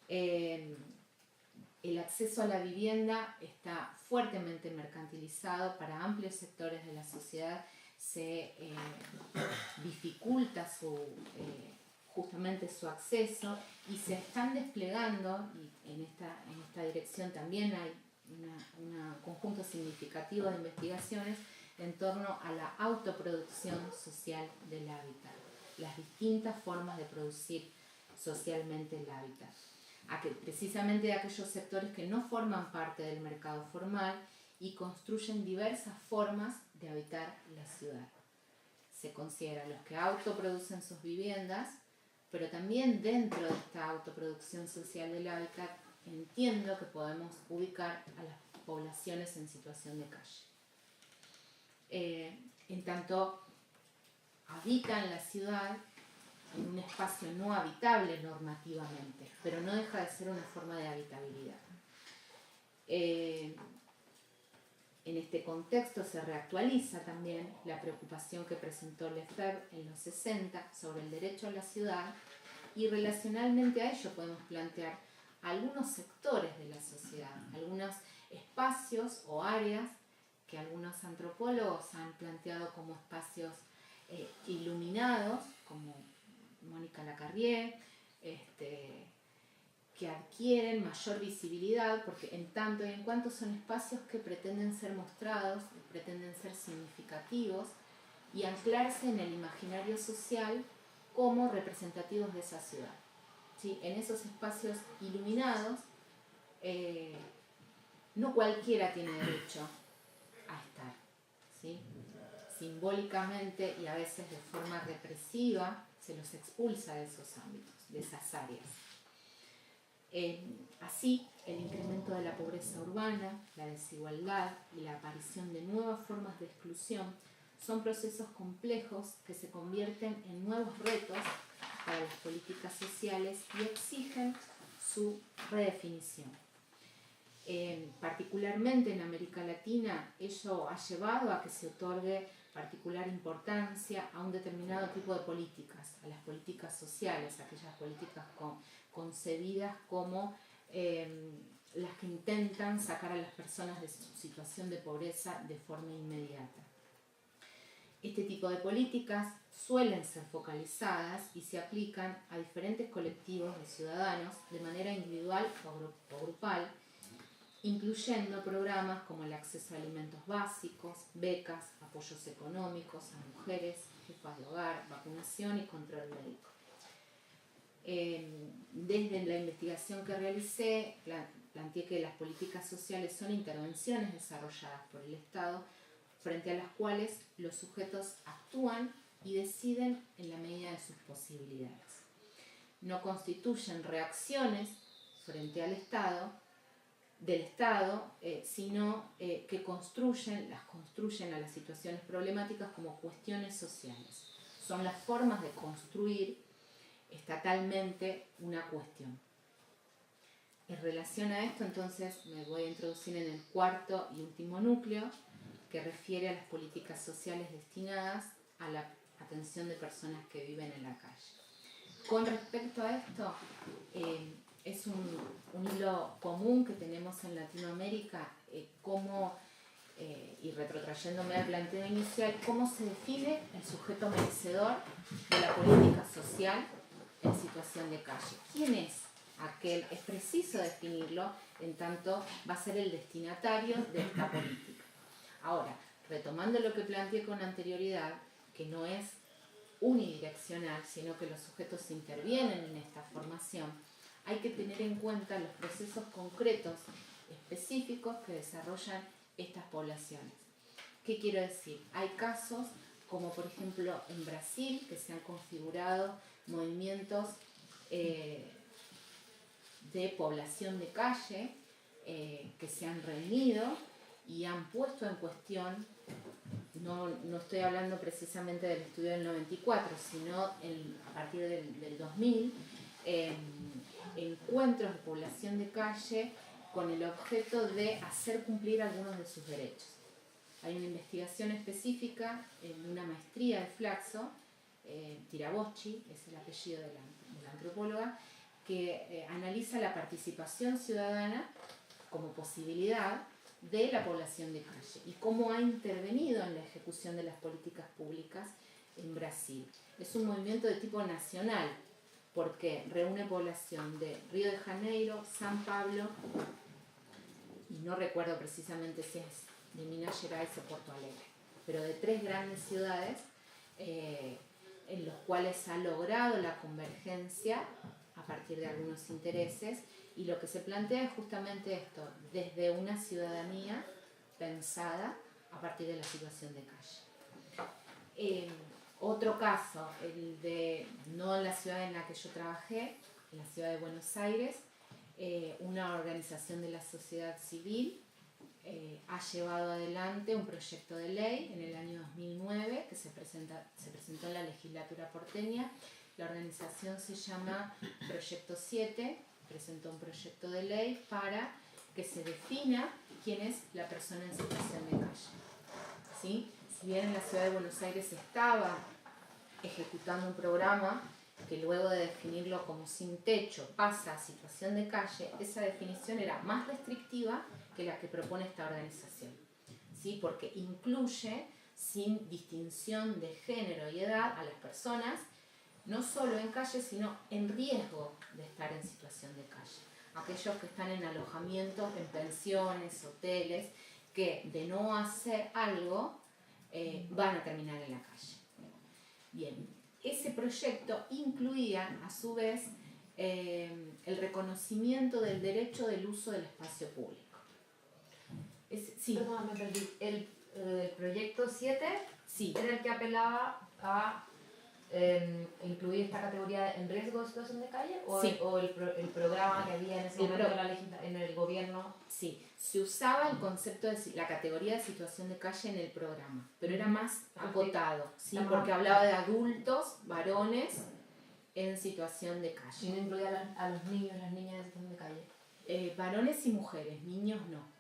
Speaker 3: El acceso a la vivienda está fuertemente mercantilizado para amplios sectores de la sociedad, se dificulta justamente su acceso y se están desplegando, y en esta dirección también hay un conjunto significativo de investigaciones en torno a la autoproducción social del hábitat, las distintas formas de producir socialmente el hábitat. Precisamente de aquellos sectores que no forman parte del mercado formal y construyen diversas formas de habitar la ciudad. Se considera los que autoproducen sus viviendas, pero también dentro de esta autoproducción social del hábitat entiendo que podemos ubicar a las poblaciones en situación de calle. En tanto habitan la ciudad en un espacio no habitable normativamente, pero no deja de ser una forma de habitabilidad. En este contexto se reactualiza también la preocupación que presentó Lefebvre en los 60 sobre el derecho a la ciudad, y relacionalmente a ello podemos plantear algunos sectores de la sociedad, algunos espacios o áreas que algunos antropólogos han planteado como espacios iluminados, como Mónica Lacarrière, que adquieren mayor visibilidad porque en tanto y en cuanto son espacios que pretenden ser mostrados, pretenden ser significativos y anclarse en el imaginario social como representativos de esa ciudad. ¿Sí? En esos espacios iluminados no cualquiera tiene derecho a estar, ¿sí? Simbólicamente y a veces de forma represiva se los expulsa de esos ámbitos, de esas áreas. Así, el incremento de la pobreza urbana, la desigualdad y la aparición de nuevas formas de exclusión son procesos complejos que se convierten en nuevos retos para las políticas sociales y exigen su redefinición. Particularmente en América Latina, ello ha llevado a que se otorgue particular importancia a un determinado tipo de políticas, a las políticas sociales, aquellas políticas concebidas como las que intentan sacar a las personas de su situación de pobreza de forma inmediata. Este tipo de políticas suelen ser focalizadas y se aplican a diferentes colectivos de ciudadanos de manera individual o grupal, incluyendo programas como el acceso a alimentos básicos, becas, apoyos económicos a mujeres, jefas de hogar, vacunación y control médico. Desde la investigación que realicé, planteé que las políticas sociales son intervenciones desarrolladas por el Estado frente a las cuales los sujetos actúan y deciden en la medida de sus posibilidades. No constituyen reacciones frente al Estado, sino que las construyen a las situaciones problemáticas como cuestiones sociales. Son las formas de construir estatalmente una cuestión. En relación a esto, entonces, me voy a introducir en el cuarto y último núcleo, que refiere a las políticas sociales destinadas a la atención de personas que viven en la calle. Con respecto a esto, es un hilo común que tenemos en Latinoamérica, y retrotrayéndome al planteo inicial, cómo se define el sujeto merecedor de la política social en situación de calle. ¿Quién es aquel? Es preciso definirlo, en tanto va a ser el destinatario de esta política. Ahora, retomando lo que planteé con anterioridad, que no es unidireccional, sino que los sujetos intervienen en esta formación, hay que tener en cuenta los procesos concretos, específicos que desarrollan estas poblaciones. ¿Qué quiero decir? Hay casos como por ejemplo en Brasil, que se han configurado movimientos de población de calle que se han reunido y han puesto en cuestión no estoy hablando precisamente del estudio del 94, sino a partir del 2000, encuentros de población de calle con el objeto de hacer cumplir algunos de sus derechos. Hay una investigación específica en una maestría de Flaxo, Tiraboschi, es el apellido de la antropóloga, que analiza la participación ciudadana como posibilidad de la población de calle y cómo ha intervenido en la ejecución de las políticas públicas en Brasil. Es un movimiento de tipo nacional porque reúne población de Río de Janeiro, San Pablo y no recuerdo precisamente si es de Minas Gerais o Porto Alegre, pero de 3 grandes ciudades en los cuales ha logrado la convergencia a partir de algunos intereses, y lo que se plantea es justamente esto, desde una ciudadanía pensada a partir de la situación de calle. Otro caso, el de, no en la ciudad en la que yo trabajé, en la ciudad de Buenos Aires, una organización de la sociedad civil ha llevado adelante un proyecto de ley en el año 2009 que se presentó en la legislatura porteña. La organización se llama Proyecto 7, presentó un proyecto de ley para que se defina quién es la persona en situación de calle. ¿Sí? Si bien en la ciudad de Buenos Aires estaba ejecutando un programa que luego de definirlo como sin techo pasa a situación de calle, esa definición era más restrictiva que la que propone esta organización, ¿sí? Porque incluye sin distinción de género y edad a las personas, no solo en calle, sino en riesgo de estar en situación de calle. Aquellos que están en alojamientos, en pensiones, hoteles, que de no hacer algo van a terminar en la calle. Bien, ese proyecto incluía, a su vez, el reconocimiento del derecho del uso del espacio público. Sí.
Speaker 2: Perdón, me perdí. El proyecto 7
Speaker 3: Sí.
Speaker 2: era el que apelaba a incluir esta categoría en riesgo de situación de calle, o,
Speaker 3: Sí.
Speaker 2: o el programa que había en ese momento en el gobierno.
Speaker 3: Sí, se usaba el concepto de la categoría de situación de calle en el programa, pero era más acotado, ¿sí? Porque hablaba de adultos, varones en situación de
Speaker 2: Y
Speaker 3: calle.
Speaker 2: no incluía a los niños, las niñas en situación de calle.
Speaker 3: Varones y mujeres, niños no.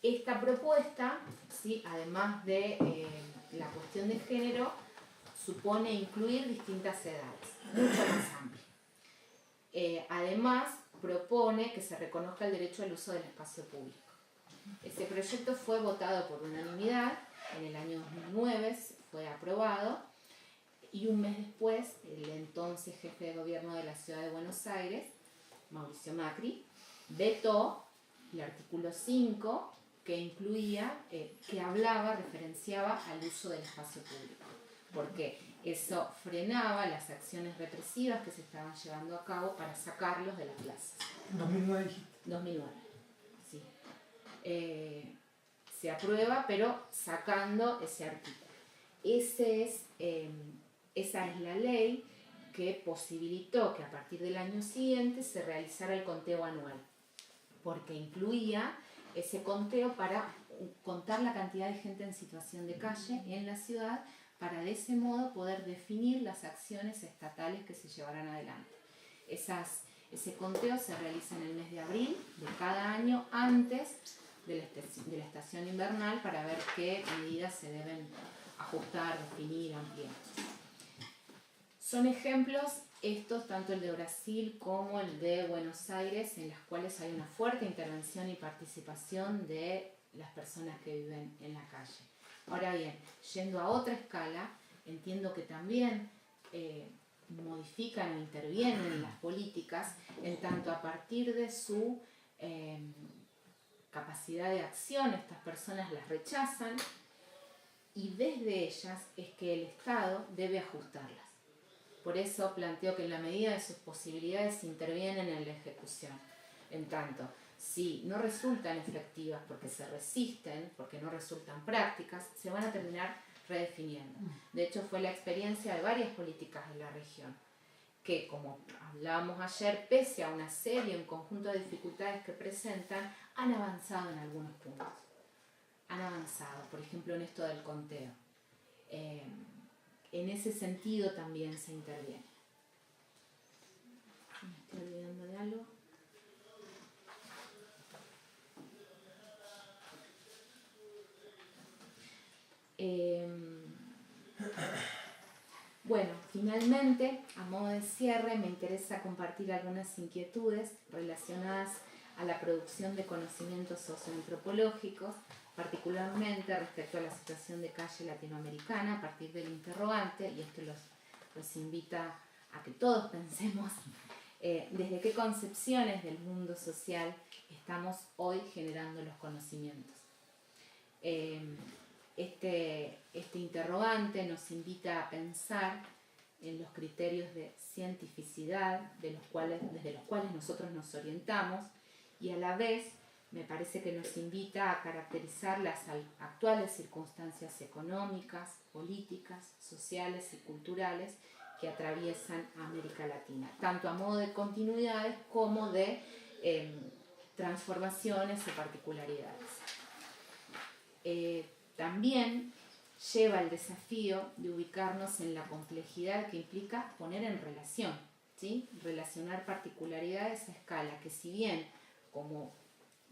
Speaker 3: Esta propuesta, ¿sí? Además de la cuestión de género, supone incluir distintas edades, mucho más amplio. Además, propone que se reconozca el derecho al uso del espacio público. Ese proyecto fue votado por unanimidad, en el año 2009 fue aprobado, y un mes después, el entonces jefe de gobierno de la ciudad de Buenos Aires, Mauricio Macri, vetó el artículo 5 que incluía, que referenciaba al uso del espacio público, porque eso frenaba las acciones represivas que se estaban llevando a cabo para sacarlos de las plazas.
Speaker 1: 2009 dijiste.
Speaker 3: 2009, sí. Se aprueba, pero sacando ese artículo. Esa es la ley que posibilitó que a partir del año siguiente se realizara el conteo anual, porque incluía ese conteo para contar la cantidad de gente en situación de calle en la ciudad, para de ese modo poder definir las acciones estatales que se llevarán adelante. Ese conteo se realiza en el mes de abril de cada año antes de la estación invernal, para ver qué medidas se deben ajustar, definir, ampliar. Son ejemplos estos, tanto el de Brasil como el de Buenos Aires, en los cuales hay una fuerte intervención y participación de las personas que viven en la calle. Ahora bien, yendo a otra escala, entiendo que también modifican o intervienen en las políticas, en tanto a partir de su capacidad de acción, estas personas las rechazan, y desde ellas es que el Estado debe ajustarlas. Por eso planteo que en la medida de sus posibilidades intervienen en la ejecución. En tanto, si no resultan efectivas porque se resisten, porque no resultan prácticas, se van a terminar redefiniendo. De hecho, fue la experiencia de varias políticas de la región, que, como hablábamos ayer, pese a una serie, un conjunto de dificultades que presentan, han avanzado en algunos puntos. han avanzado, por ejemplo en esto del conteo. En ese sentido también se interviene. ¿Me estoy olvidando de algo? Bueno, finalmente, a modo de cierre, me interesa compartir algunas inquietudes relacionadas a la producción de conocimientos socioantropológicos, particularmente respecto a la situación de calle latinoamericana, a partir del interrogante, y esto los invita a que todos pensemos desde qué concepciones del mundo social estamos hoy generando los conocimientos. Este interrogante nos invita a pensar en los criterios de cientificidad desde los cuales nosotros nos orientamos, y a la vez me parece que nos invita a caracterizar las actuales circunstancias económicas, políticas, sociales y culturales que atraviesan a América Latina, tanto a modo de continuidades como de transformaciones y particularidades. También lleva el desafío de ubicarnos en la complejidad que implica poner en relación, ¿sí? Relacionar particularidades a escala que, si bien, como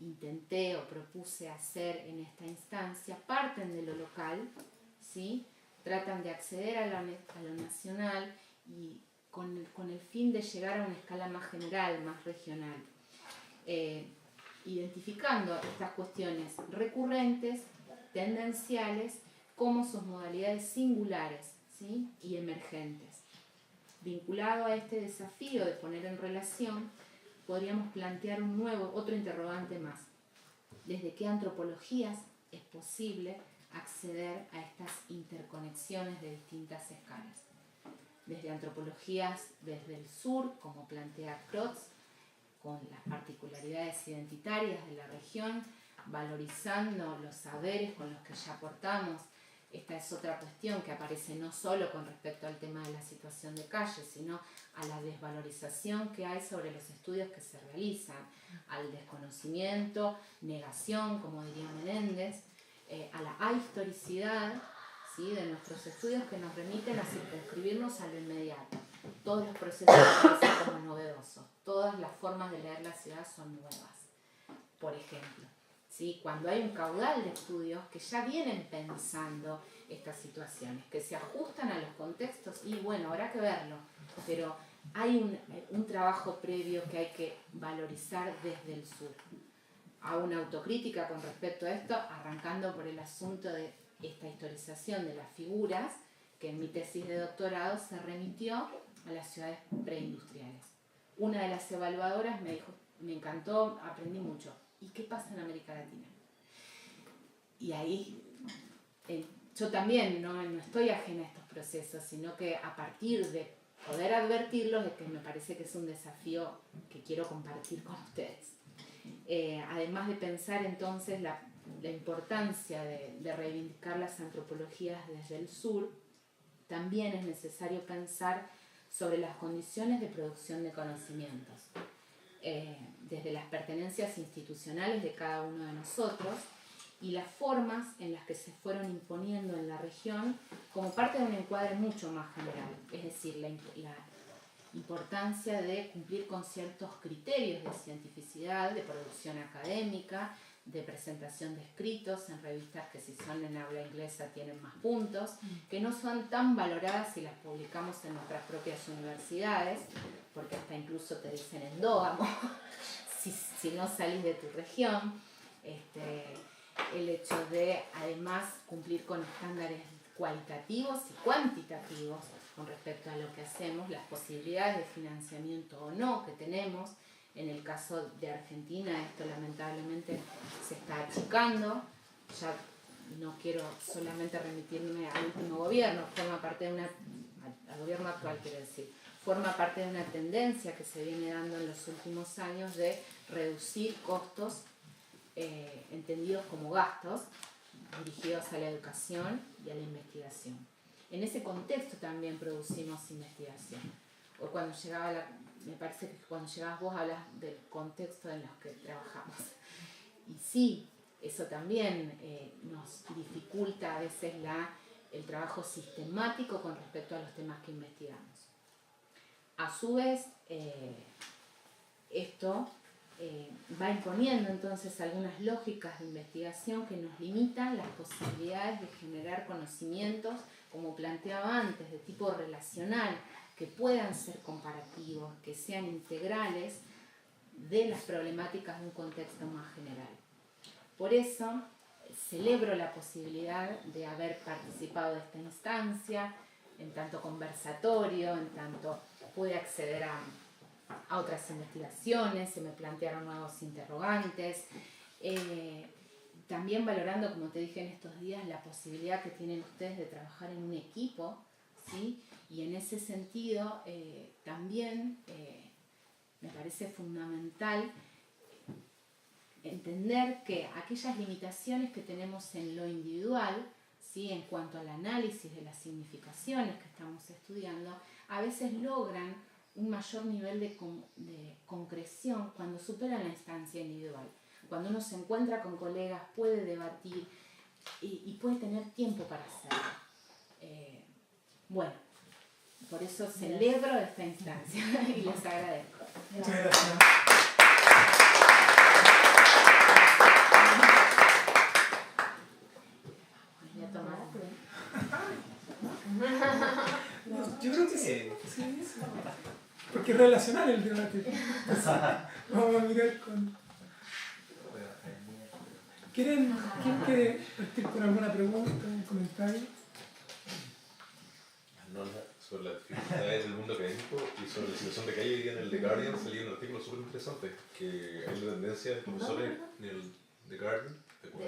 Speaker 3: intenté o propuse hacer en esta instancia, parten de lo local, ¿sí? Tratan de acceder a lo nacional y con el fin de llegar a una escala más general, más regional, identificando estas cuestiones recurrentes, tendenciales, como sus modalidades singulares, ¿sí? Y emergentes. Vinculado a este desafío de poner en relación, podríamos plantear otro interrogante más. ¿Desde qué antropologías es posible acceder a estas interconexiones de distintas escalas? Desde antropologías desde el sur, como plantea Crotz, con las particularidades identitarias de la región, valorizando los saberes con los que ya aportamos. Esta es otra cuestión que aparece no solo con respecto al tema de la situación de calle, sino a la desvalorización que hay sobre los estudios que se realizan, al desconocimiento, negación, como diría Menéndez, a la ahistoricidad, ¿sí? De nuestros estudios, que nos remiten a circunscribirnos a lo inmediato. Todos los procesos parecen como novedosos, todas las formas de leer la ciudad son nuevas. Por ejemplo, ¿sí? Cuando hay un caudal de estudios que ya vienen pensando estas situaciones, que se ajustan a los contextos, y bueno, habrá que verlo, pero hay un trabajo previo que hay que valorizar desde el sur. A una autocrítica con respecto a esto, arrancando por el asunto de esta historización de las figuras, que en mi tesis de doctorado se remitió a las ciudades preindustriales. Una de las evaluadoras me dijo, me encantó, aprendí mucho. ¿Y qué pasa en América Latina? Y ahí yo también no estoy ajena a estos procesos, sino que a partir de poder advertirlos, es que me parece que es un desafío que quiero compartir con ustedes. Además de pensar entonces la importancia de reivindicar las antropologías desde el sur, también es necesario pensar sobre las condiciones de producción de conocimientos, desde las pertenencias institucionales de cada uno de nosotros y las formas en las que se fueron imponiendo en la región como parte de un encuadre mucho más general, es decir, la importancia de cumplir con ciertos criterios de cientificidad, de producción académica, de presentación de escritos en revistas que, si son en habla inglesa, tienen más puntos, que no son tan valoradas si las publicamos en nuestras propias universidades, porque hasta incluso te dicen endógamo si no salís de tu región. El hecho de además cumplir con estándares cualitativos y cuantitativos con respecto a lo que hacemos, las posibilidades de financiamiento o no que tenemos. En el caso de Argentina esto lamentablemente se está achicando. Ya no quiero solamente remitirme al último gobierno, forma parte de al gobierno actual, quiero decir, forma parte de una tendencia que se viene dando en los últimos años de reducir costos entendidos como gastos dirigidos a la educación y a la investigación. En ese contexto también producimos investigación. O cuando me parece que cuando llegabas vos hablas del contexto en los que trabajamos. Y sí, eso también nos dificulta a veces el trabajo sistemático con respecto a los temas que investigamos. A su vez, esto va imponiendo entonces algunas lógicas de investigación que nos limitan las posibilidades de generar conocimientos, como planteaba antes, de tipo relacional, que puedan ser comparativos, que sean integrales de las problemáticas de un contexto más general. Por eso, celebro la posibilidad de haber participado de esta instancia, en tanto conversatorio, en tanto pude acceder a otras investigaciones, se me plantearon nuevos interrogantes, también valorando, como te dije en estos días, la posibilidad que tienen ustedes de trabajar en un equipo, ¿sí? Y en ese sentido también me parece fundamental entender que aquellas limitaciones que tenemos en lo individual, ¿sí? En cuanto al análisis de las significaciones que estamos estudiando, a veces logran un mayor nivel de concreción cuando superan la instancia individual. Cuando uno se encuentra con colegas, puede debatir y puede tener tiempo para hacerlo. Bueno, por eso celebro esta instancia y les agradezco.
Speaker 1: Muchas gracias.
Speaker 3: Voy a tomar.
Speaker 1: Yo creo que sí. Porque es relacional el debate. Vamos a mirar con... ¿Quién quiere partir con alguna pregunta, un comentario?
Speaker 4: Sobre las dificultades del mundo académico y sobre la situación de calle. Hoy día en el The Guardian salió un artículo súper interesante, que hay una tendencia de profesores en el The Guardian, como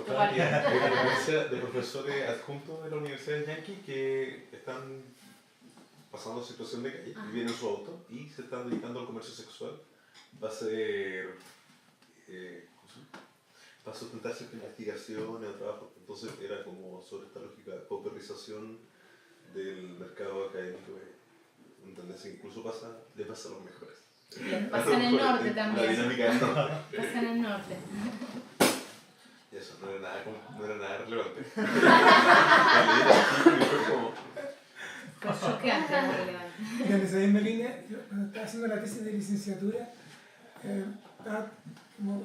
Speaker 4: está aquí, hay una tendencia de profesores adjuntos de la Universidad de Yankee que están pasando situación de calle y vienen en su auto y se están dedicando al comercio sexual. Va a ser para sustentar cierta investigación o trabajo. Entonces era como sobre esta lógica de pauperización del mercado académico, una tendencia que incluso le pasa a los mejores.
Speaker 3: Pasa en el norte también.
Speaker 4: La dinámica del norte.
Speaker 3: Pasa en el norte.
Speaker 4: Y eso no era nada relevante.
Speaker 3: Fue choqueante en realidad.
Speaker 1: En esa misma línea, yo cuando estaba haciendo la tesis de licenciatura, estaba como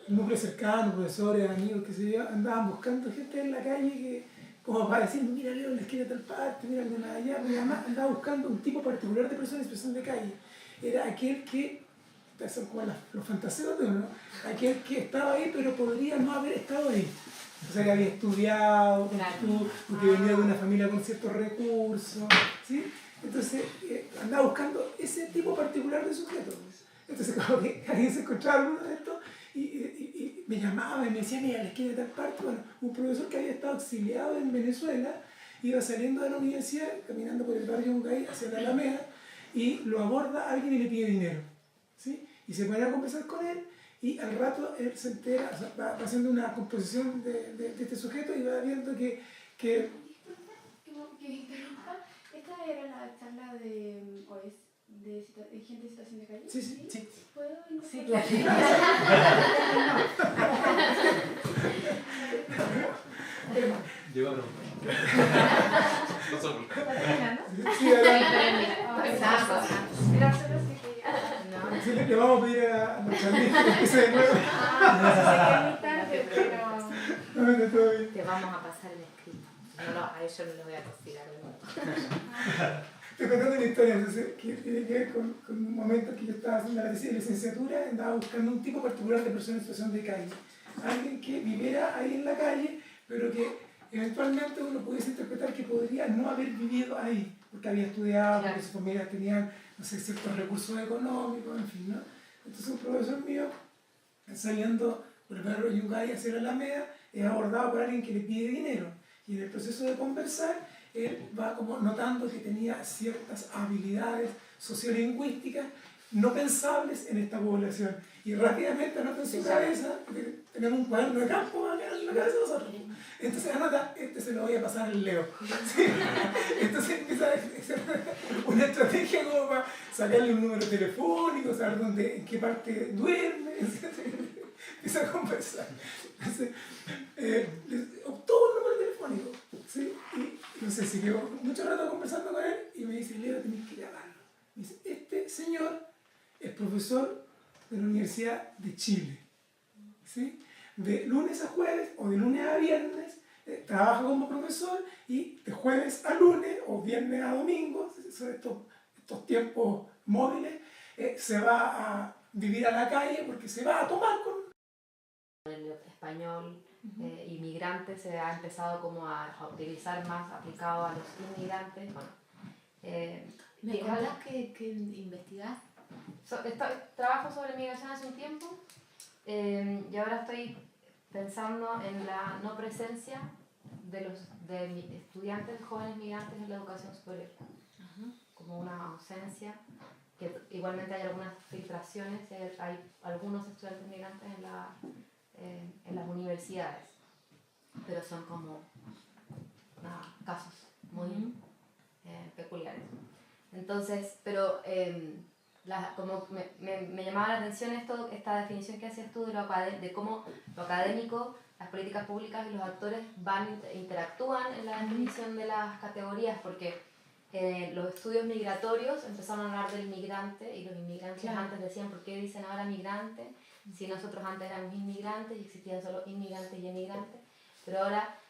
Speaker 1: el núcleo cercano, profesores, amigos, que se yo, andaban buscando gente en la calle que, como para decir, mira Leo, en la esquina de tal parte, mira el de más allá, mi mamá andaba buscando un tipo particular de persona en situación de calle. Era aquel que, son como los fantaseos de uno, aquel que estaba ahí pero podría no haber estado ahí. O sea, que había estudiado, porque venía de una familia con ciertos recursos, ¿sí? Entonces, andaba buscando ese tipo particular de sujeto. Entonces, como que alguien se encontraba uno de estos y me llamaba y me decía, mira, la esquina de tal parte. Bueno, un profesor que había estado exiliado en Venezuela iba saliendo de la universidad, caminando por el barrio Yungay hacia la Alameda, y lo aborda alguien y le pide dinero, ¿sí? Y se pone a conversar con él, y al rato él se entera, o sea, va haciendo una composición de este sujeto y va viendo que
Speaker 5: interrumpa. ¿Esta era la charla de gente en situación de calle?
Speaker 1: Sí.
Speaker 5: ¿Puedo interrumpir?
Speaker 2: Sí, claro.
Speaker 4: Lleva no.
Speaker 1: Sí, le vamos a pedir a nuestra amiga que empiece de nuevo. No, todo bien.
Speaker 3: Te vamos a pasar el escrito. No, a ellos no lo voy a considerar de nuevo.
Speaker 1: Estoy contando una historia entonces, que tiene que ver con un momento que yo estaba haciendo la tesis de licenciatura, andaba buscando un tipo particular de persona en situación de calle. Alguien que viviera ahí en la calle, pero que eventualmente uno pudiese interpretar que podría no haber vivido ahí, porque había estudiado, porque sus familias tenían, no sé, ciertos recursos económicos, en fin, ¿no? Entonces un profesor mío, saliendo por el barrio Yungay hacia la Alameda, es abordado por alguien que le pide dinero. Y en el proceso de conversar, él va como notando que tenía ciertas habilidades sociolingüísticas no pensables en esta población. Y rápidamente anota en su cabeza, porque tenemos un cuaderno de campo acá en la cabeza de nosotros. Entonces anota, este se lo voy a pasar al Leo. ¿Sí? Entonces empieza a hacer una estrategia como para sacarle un número telefónico, saber dónde, en qué parte duerme. Empieza a conversar. Entonces, obtuvo un número telefónico. ¿Sí? Y no sé, si quedó mucho rato conversando con él y me dice, Leo, tenés que llamarlo. Me dice, este señor es profesor de la Universidad de Chile. ¿Sí? De lunes a jueves o de lunes a viernes trabaja como profesor y de jueves a lunes o viernes a domingo, son estos tiempos móviles, se va a vivir a la calle porque se va a tomar con...
Speaker 6: El español inmigrante se ha empezado como a utilizar más aplicado a los inmigrantes. Bueno,
Speaker 3: ¿Me contás que investigás?
Speaker 6: Trabajo sobre migración hace un tiempo y ahora estoy pensando en la no presencia de estudiantes jóvenes migrantes en la educación superior. Como una ausencia, que igualmente hay algunas filtraciones, hay algunos estudiantes migrantes en las universidades, pero son como casos muy peculiares. Entonces, pero como me llamaba la atención esta definición que hacías tú de cómo lo académico, las políticas públicas y los actores interactúan en la definición de las categorías, porque los estudios migratorios empezaron a hablar del migrante y los inmigrantes antes decían, ¿por qué dicen ahora migrante? Si nosotros antes éramos inmigrantes y existían solo inmigrantes y emigrantes, pero ahora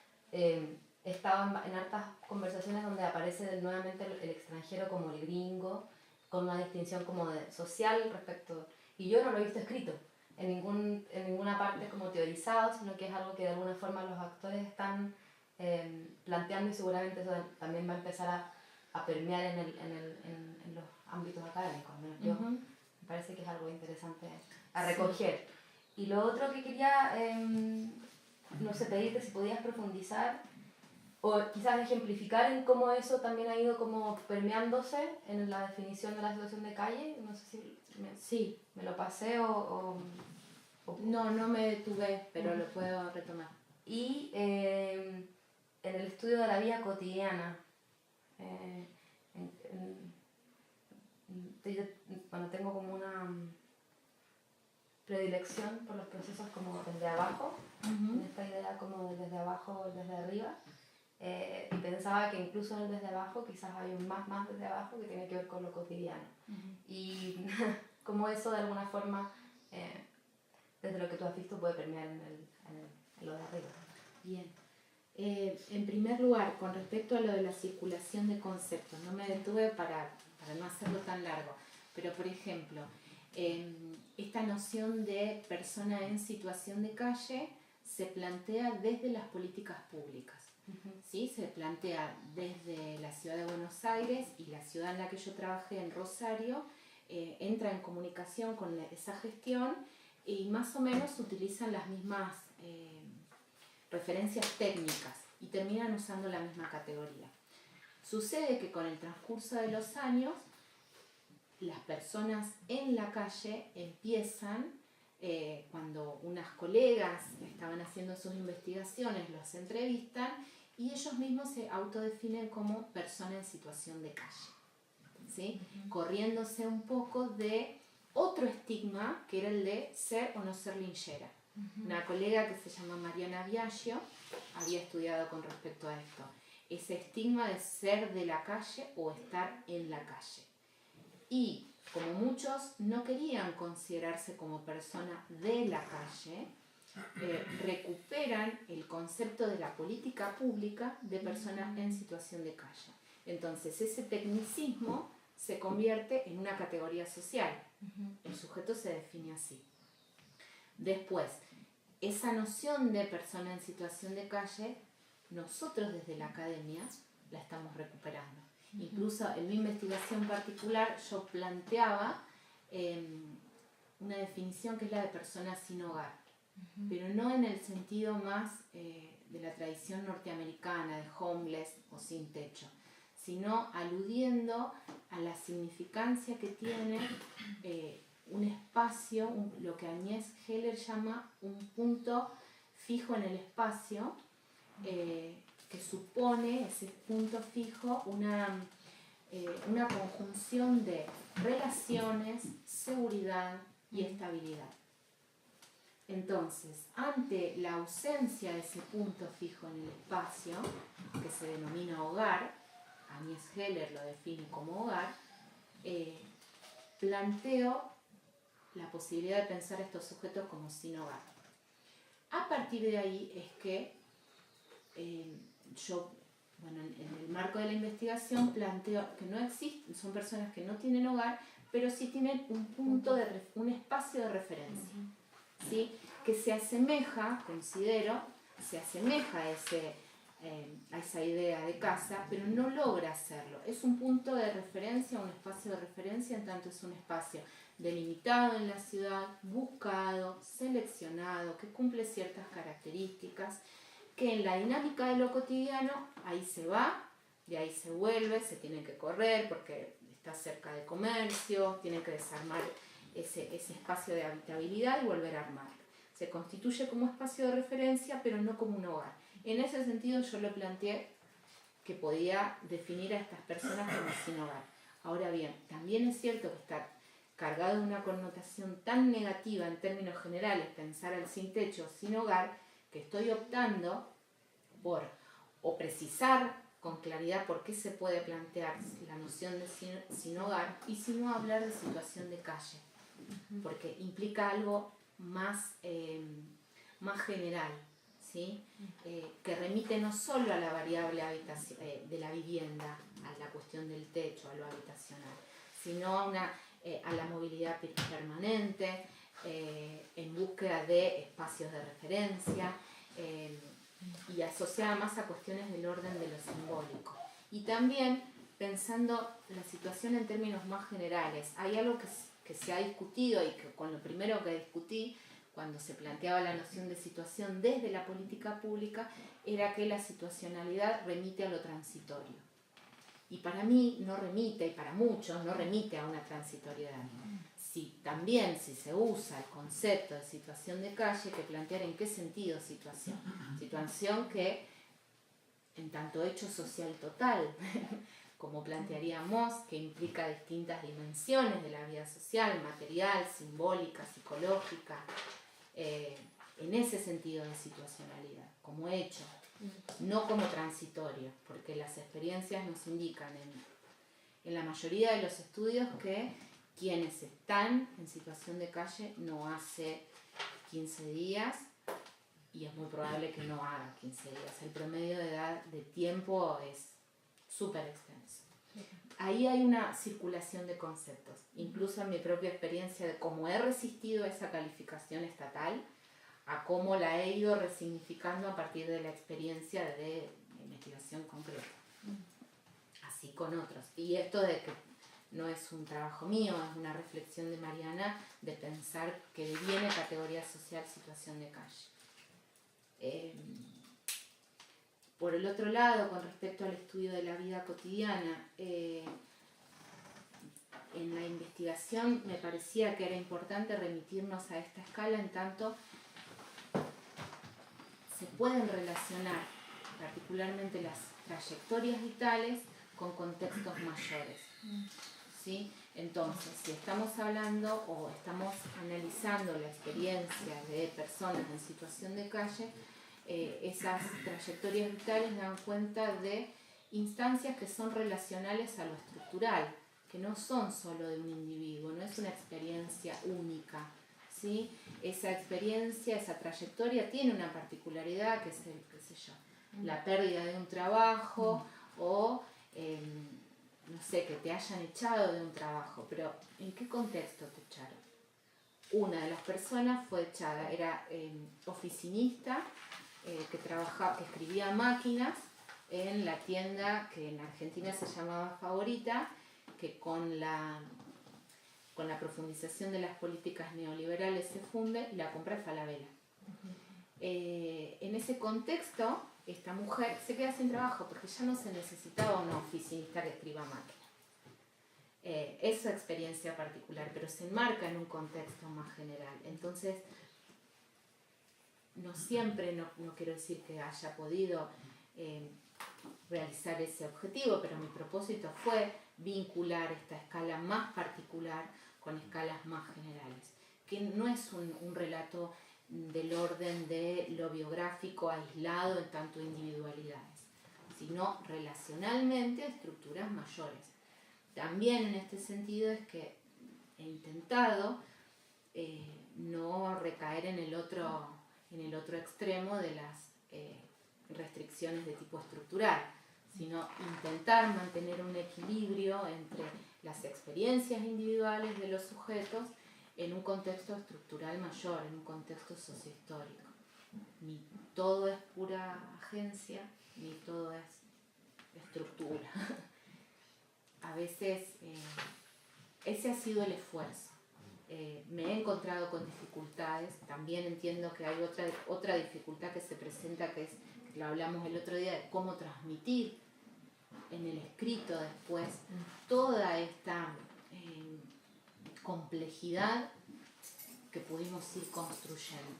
Speaker 6: estaba en hartas conversaciones donde aparece nuevamente el extranjero como el gringo, con una distinción como de social respecto, y yo no lo he visto escrito en ninguna parte como teorizado, sino que es algo que de alguna forma los actores están planteando y seguramente eso también va a empezar a permear en los ámbitos académicos. Yo, me parece que es algo interesante a recoger. Sí. Y lo otro que quería, no sé, pedirte si podías profundizar o quizás ejemplificar en cómo eso también ha ido como permeándose en la definición de la situación de calle. No sé si me lo pasé o...
Speaker 3: No me detuve, pero lo puedo retomar.
Speaker 6: Y en el estudio de la vida cotidiana, bueno, tengo como una predilección por los procesos como desde abajo, en esta idea como desde abajo, desde arriba, y pensaba que incluso en el desde abajo quizás hay un más desde abajo que tiene que ver con lo cotidiano. Y como eso de alguna forma, desde lo que tú has visto, puede permear en lo de arriba.
Speaker 3: Bien. En primer lugar, con respecto a lo de la circulación de conceptos, no me detuve para no hacerlo tan largo, pero por ejemplo, esta noción de persona en situación de calle se plantea desde las políticas públicas. ¿Sí? Se plantea desde la ciudad de Buenos Aires, y la ciudad en la que yo trabajé, en Rosario, entra en comunicación con esa gestión y más o menos utilizan las mismas referencias técnicas y terminan usando la misma categoría. Sucede que con el transcurso de los años, las personas en la calle empiezan, cuando unas colegas estaban haciendo sus investigaciones, los entrevistan y ellos mismos se autodefinen como persona en situación de calle, ¿sí? Corriéndose un poco de otro estigma que era el de ser o no ser linchera. Una colega que se llama Mariana Biagio había estudiado con respecto a esto, ese estigma de ser de la calle o estar en la calle. Y como muchos no querían considerarse como persona de la calle, recuperan el concepto de la política pública de persona en situación de calle. Entonces ese tecnicismo se convierte en una categoría social. El sujeto se define así. Después, esa noción de persona en situación de calle, nosotros desde la academia la estamos recuperando. Incluso en mi investigación particular yo planteaba una definición que es la de persona sin hogar, pero no en el sentido más de la tradición norteamericana de homeless o sin techo, sino aludiendo a la significancia que tiene un espacio, lo que Agnès Heller llama un punto fijo en el espacio, que supone ese punto fijo una conjunción de relaciones, seguridad y estabilidad. Entonces, ante la ausencia de ese punto fijo en el espacio, que se denomina hogar, Agnès Heller lo define como hogar, planteo la posibilidad de pensar a estos sujetos como sin hogar. A partir de ahí es que yo, bueno, en el marco de la investigación planteo que no existen, son personas que no tienen hogar, pero sí tienen un espacio de referencia, ¿sí? Que se asemeja, considero, se asemeja a esa idea de casa, pero no logra hacerlo. Es un punto de referencia, un espacio de referencia, en tanto es un espacio delimitado en la ciudad, buscado, seleccionado, que cumple ciertas características, que en la dinámica de lo cotidiano, ahí se va, de ahí se vuelve, se tiene que correr porque está cerca de comercio, tiene que desarmar ese espacio de habitabilidad y volver a armarlo. Se constituye como espacio de referencia, pero no como un hogar. En ese sentido yo lo planteé que podía definir a estas personas como sin hogar. Ahora bien, también es cierto que está cargado de una connotación tan negativa en términos generales, pensar al sin techo, sin hogar, que estoy optando por o precisar con claridad por qué se puede plantear la noción de sin hogar y si no hablar de situación de calle, porque implica algo más general, ¿sí? Que remite no solo a la variable de la vivienda, a la cuestión del techo, a lo habitacional, sino a la movilidad permanente, en búsqueda de espacios de referencia, y asociada más a cuestiones del orden de lo simbólico. Y también pensando la situación en términos más generales, hay algo que se ha discutido y que con lo primero que discutí cuando se planteaba la noción de situación desde la política pública era que la situacionalidad remite a lo transitorio. Y para mí no remite, y para muchos no remite a una transitoriedad. También si se usa el concepto de situación de calle, que plantear en qué sentido situación. Situación que, en tanto hecho social total, como plantearíamos, que implica distintas dimensiones de la vida social, material, simbólica, psicológica, en ese sentido de situacionalidad, como hecho, no como transitorio, porque las experiencias nos indican en la mayoría de los estudios que quienes están en situación de calle no hace 15 días, y es muy probable que no haga 15 días. El promedio de edad de tiempo es súper extenso. Ahí hay una circulación de conceptos, incluso en mi propia experiencia de cómo he resistido esa calificación estatal, a cómo la he ido resignificando a partir de la experiencia de investigación concreta, así con otros. Y esto de que no es un trabajo mío, es una reflexión de Mariana de pensar que deviene categoría social situación de calle. Por el otro lado, con respecto al estudio de la vida cotidiana, en la investigación me parecía que era importante remitirnos a esta escala en tanto se pueden relacionar particularmente las trayectorias vitales con contextos mayores, ¿sí? Entonces, si estamos hablando o estamos analizando la experiencia de personas en situación de calle, esas trayectorias vitales dan cuenta de instancias que son relacionales a lo estructural, que no son solo de un individuo, no es una experiencia única, ¿sí? Esa experiencia, esa trayectoria tiene una particularidad que es la pérdida de un trabajo o no sé, que te hayan echado de un trabajo, pero ¿en qué contexto te echaron? Una de las personas fue echada, era oficinista, que escribía máquinas en la tienda que en Argentina se llamaba Favorita, que con la profundización de las políticas neoliberales se funde y la compra Falabella. En ese contexto esta mujer se queda sin trabajo porque ya no se necesitaba una oficinista que escriba a máquina. Es su experiencia particular, pero se enmarca en un contexto más general. Entonces, no siempre, no quiero decir que haya podido realizar ese objetivo, pero mi propósito fue vincular esta escala más particular con escalas más generales, que no es un relato del orden de lo biográfico aislado en tanto individualidades, sino relacionalmente a estructuras mayores. También en este sentido es que he intentado no recaer en el otro extremo de las restricciones de tipo estructural, sino intentar mantener un equilibrio entre las experiencias individuales de los sujetos en un contexto estructural mayor, en un contexto sociohistórico. Ni todo es pura agencia, ni todo es estructura. A veces ese ha sido el esfuerzo. Me he encontrado con dificultades, también entiendo que hay otra dificultad que se presenta, que es, lo hablamos el otro día, de cómo transmitir en el escrito después toda esta complejidad que pudimos ir construyendo,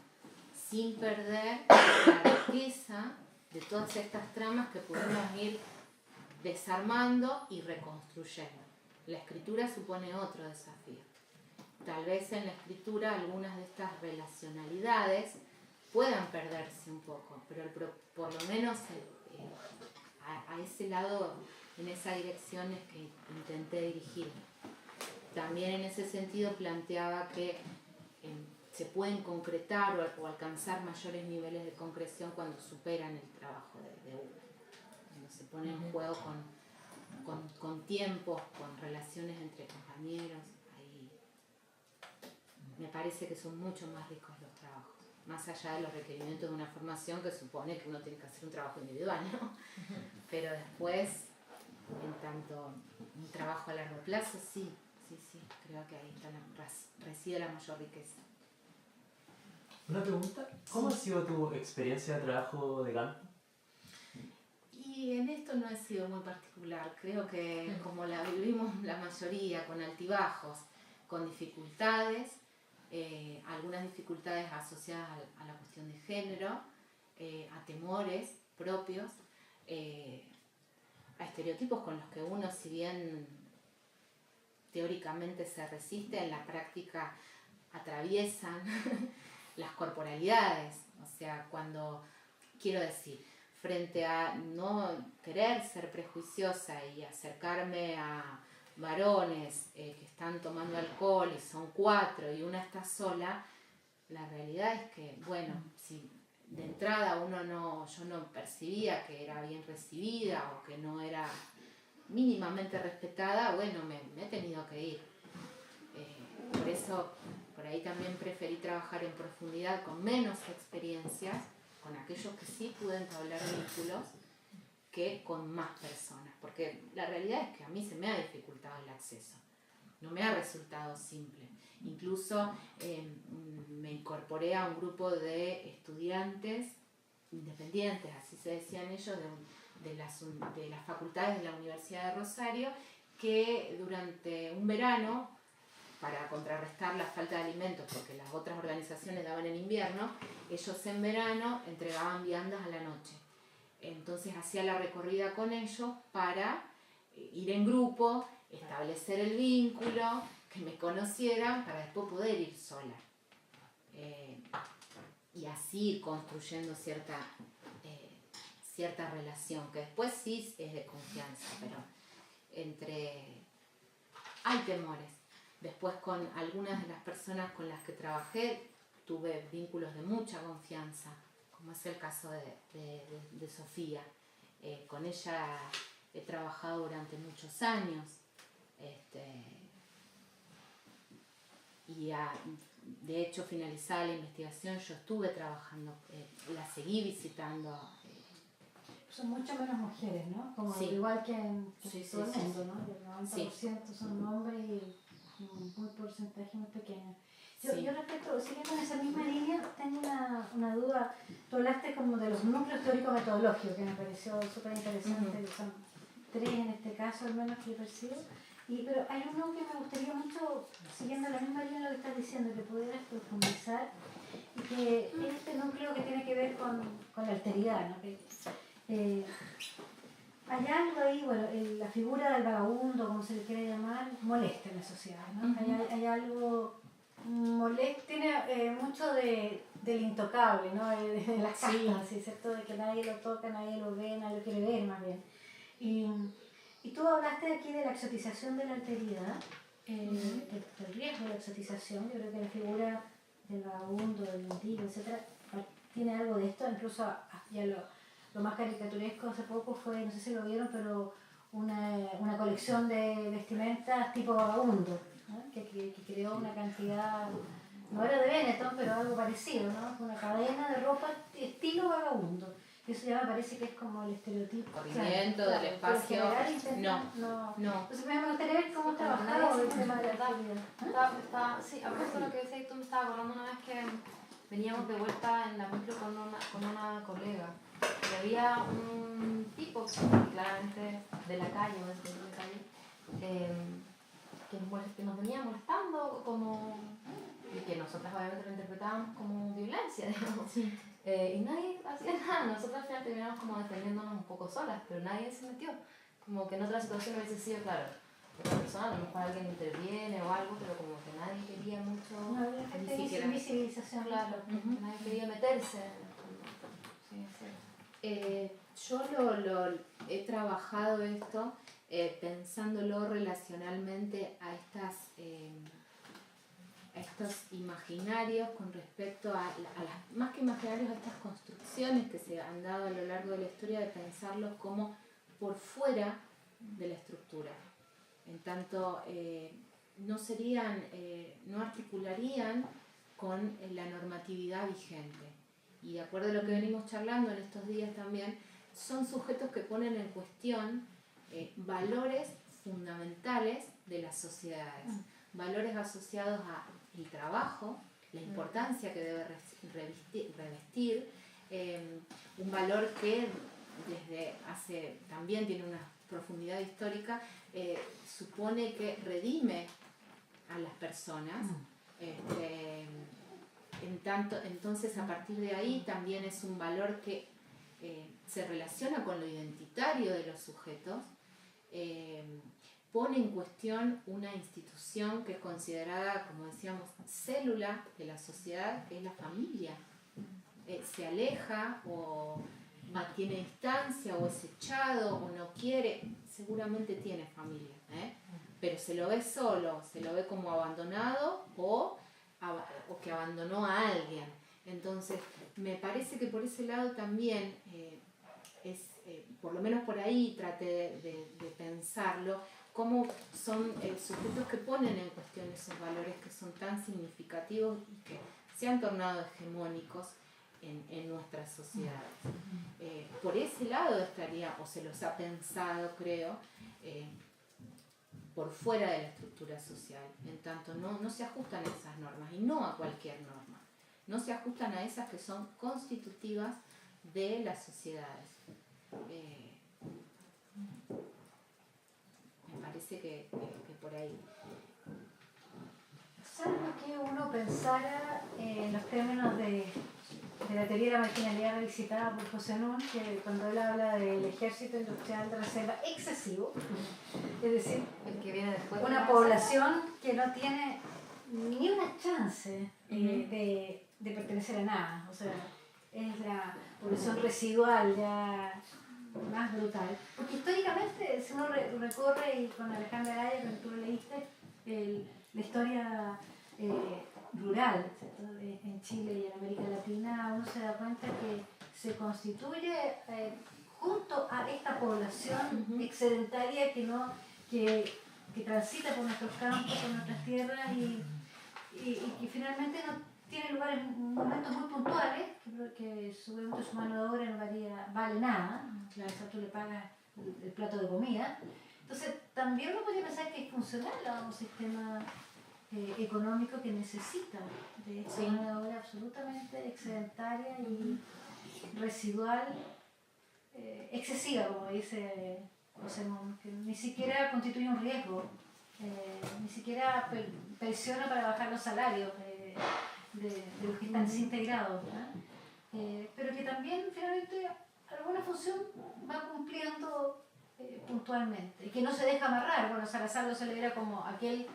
Speaker 3: sin perder la riqueza de todas estas tramas que pudimos ir desarmando y reconstruyendo. La escritura supone otro desafío. Tal vez en la escritura algunas de estas relacionalidades puedan perderse un poco, pero por lo menos a ese lado, en esa dirección es que intenté dirigir. También en ese sentido planteaba que se pueden concretar o alcanzar mayores niveles de concreción cuando superan el trabajo de uno, cuando se pone en juego con tiempos, con relaciones entre compañeros. Ahí me parece que son mucho más ricos los trabajos, más allá de los requerimientos de una formación que supone que uno tiene que hacer un trabajo individual, ¿no? Pero después, en tanto un trabajo a largo plazo, sí, creo que ahí reside la mayor riqueza.
Speaker 7: Una pregunta, ¿cómo ha sido tu experiencia de trabajo de campo?
Speaker 3: Y en esto no ha sido muy particular, creo que como la vivimos la mayoría, con altibajos, con dificultades, algunas dificultades asociadas a la cuestión de género, a temores propios, a estereotipos con los que uno, si bien teóricamente se resiste, en la práctica atraviesan las corporalidades. O sea, cuando, quiero decir, frente a no querer ser prejuiciosa y acercarme a varones que están tomando alcohol y son 4 y una está sola, la realidad es que, bueno, si de entrada yo no percibía que era bien recibida o que no era mínimamente respetada, bueno, me he tenido que ir. Por eso, por ahí también preferí trabajar en profundidad con menos experiencias, con aquellos que sí pude entablar vínculos, que con más personas, porque la realidad es que a mí se me ha dificultado el acceso, no me ha resultado simple. Incluso me incorporé a un grupo de estudiantes independientes, así se decían ellos, de las facultades de la Universidad de Rosario, que durante un verano, para contrarrestar la falta de alimentos, porque las otras organizaciones daban en invierno, ellos en verano entregaban viandas a la noche. Entonces hacía la recorrida con ellos para ir en grupo, establecer el vínculo, que me conocieran para después poder ir sola. Y así ir construyendo cierta relación, que después sí es de confianza, pero hay temores. Después con algunas de las personas con las que trabajé tuve vínculos de mucha confianza, como es el caso de Sofía. Con ella he trabajado durante muchos años, y de hecho finalizada la investigación yo estuve trabajando, la seguí visitando.
Speaker 2: Son mucho menos mujeres, ¿no? Como
Speaker 3: Sí.
Speaker 2: Igual que en
Speaker 3: Sí,
Speaker 2: todo el
Speaker 3: sí,
Speaker 2: mundo, ¿no? El 90% son hombres y un muy porcentaje muy pequeño. Yo respecto, siguiendo en esa misma línea, tengo una duda tú hablaste como de los núcleos teórico-metodológicos, que me pareció súper interesante, que son 3 en este caso, al menos que yo percibo. Pero hay uno que me gustaría mucho, siguiendo la misma línea de lo que estás diciendo, que pudieras profundizar, y que es este núcleo que tiene que ver con la alteridad, ¿no? Hay algo ahí, bueno, la figura del vagabundo, como se le quiere llamar, molesta en la sociedad, ¿no? Hay algo molesto, tiene mucho del intocable, ¿no? De las castas, ¿sí? ¿Cierto? De que nadie lo toca, nadie lo ve, nadie lo quiere ver, más bien. Y tú hablaste aquí de la exotización de la alteridad, del riesgo de la exotización. Yo creo que la figura del vagabundo, del mendigo, etc., tiene algo de esto. Incluso ya lo más caricaturesco hace poco fue, no sé si lo vieron, pero una colección de vestimentas tipo vagabundo, ¿no? que creó una cantidad, no era de Benetton, pero algo parecido, ¿no? Una cadena de ropa estilo vagabundo. Eso ya me parece que es como el estereotipo.
Speaker 3: Corrimiento del espacio. No.
Speaker 2: Entonces me gustaría ver cómo trabajaba el tema de la actividad.
Speaker 6: Sí, a propósito de lo que decías tú, me estaba acordando una vez que veníamos de vuelta en la micro con una colega. Y había un tipo, claramente de la calle, o de la calle, que nos venía molestando como, y que nosotras obviamente lo interpretábamos como violencia, digamos. Sí. Y nadie hacía nada, nosotros al final terminamos como defendiéndonos un poco solas, pero nadie se metió. Como que en otra situación hubiese sido, claro, otra persona, a lo mejor alguien interviene o algo, pero como que nadie quería mucho,
Speaker 2: no había
Speaker 6: ni siquiera
Speaker 2: visibilización.
Speaker 6: Claro, nadie quería meterse. Sí, sí.
Speaker 3: Yo lo he trabajado esto pensándolo relacionalmente a estos imaginarios con respecto a las, más que imaginarios, a estas construcciones que se han dado a lo largo de la historia, de pensarlos como por fuera de la estructura. En tanto, no articularían con la normatividad vigente. Y de acuerdo a lo que venimos charlando en estos días también, son sujetos que ponen en cuestión valores fundamentales de las sociedades, valores asociados al trabajo, la importancia que debe revestir, un valor que desde hace, también tiene una profundidad histórica, supone que redime a las personas. Entonces a partir de ahí también es un valor que se relaciona con lo identitario de los sujetos, pone en cuestión una institución que es considerada, como decíamos, célula de la sociedad, que es la familia. Se aleja o mantiene distancia o es echado o no quiere, seguramente tiene familia, pero se lo ve solo, se lo ve como abandonado o que abandonó a alguien. Entonces me parece que por ese lado también por lo menos por ahí traté de pensarlo, cómo son sujetos que ponen en cuestión esos valores que son tan significativos y que se han tornado hegemónicos en nuestras sociedades. Por ese lado estaría, o se los ha pensado, creo, por fuera de la estructura social. En tanto, no se ajustan a esas normas, y no a cualquier norma. No se ajustan a esas que son constitutivas de las sociedades. Me parece que por ahí.
Speaker 2: ¿Sabes lo que uno pensara en los términos de la teoría de la marginalidad revisitada por José Nun, que cuando él habla del ejército industrial de reserva excesivo, es decir,
Speaker 6: el que viene después
Speaker 2: una población que no tiene ni una chance de pertenecer a nada, o sea, es la población residual ya más brutal, porque históricamente si uno recorre, y con Alejandra Araya, que tú lo leíste, la historia rural, ¿cierto? En Chile y en América Latina, uno se da cuenta que se constituye junto a esta población excedentaria que transita por nuestros campos, por nuestras tierras y que finalmente no tiene lugares, momentos muy puntuales, que seguramente su mano de obra no vale nada, claro, o sea, tú le pagas el plato de comida. Entonces también uno podría pensar que es funcional a un sistema económico que necesita de esta mano de obra absolutamente excedentaria residual excesiva, como dice José Mon, que ni siquiera constituye un riesgo, ni siquiera presiona para bajar los salarios de los que están desintegrados, ¿no? Pero que también finalmente alguna función va cumpliendo puntualmente y que no se deja amarrar. Bueno, Salazar lo celebra como aquel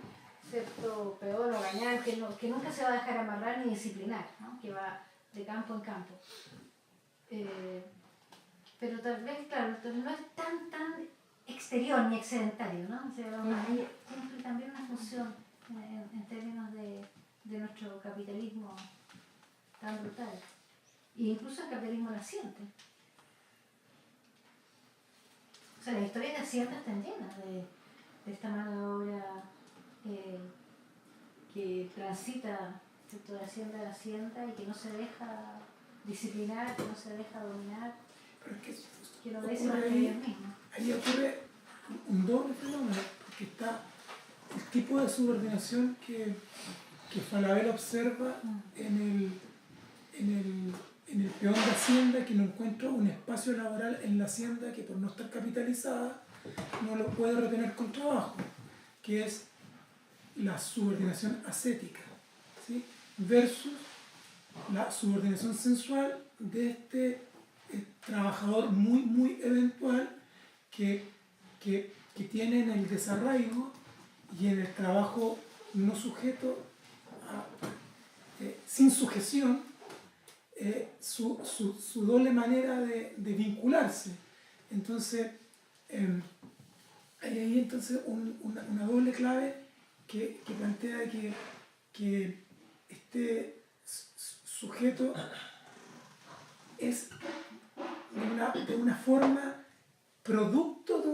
Speaker 2: cierto peón o gañán que nunca se va a dejar amarrar ni disciplinar, ¿no? Que va de campo en campo. Pero tal vez, claro, no es tan exterior ni excedentario, ¿no? O sea, ahí cumple también una función en términos de nuestro capitalismo tan brutal. E incluso el capitalismo naciente. O sea, las historias de Hacienda están llenas de esta mano de obra que transita, ¿cierto?, de Hacienda a Hacienda y que no se deja disciplinar, que no se deja dominar,
Speaker 1: Pero es
Speaker 2: que no dice
Speaker 1: ocurre
Speaker 2: más que ellos mismos.
Speaker 1: ahí ocurre un doble fenómeno, porque está el tipo de subordinación que Falabella observa en el peón de Hacienda, que no encuentra un espacio laboral en la Hacienda que por no estar capitalizada no lo puede retener con trabajo, que es la subordinación ascética, ¿sí? Versus la subordinación sensual de este trabajador muy eventual que tiene en el desarraigo y en el trabajo no sujeto sin sujeción su doble manera de vincularse. Entonces hay ahí entonces una doble clave que plantea que este sujeto es de una forma producto de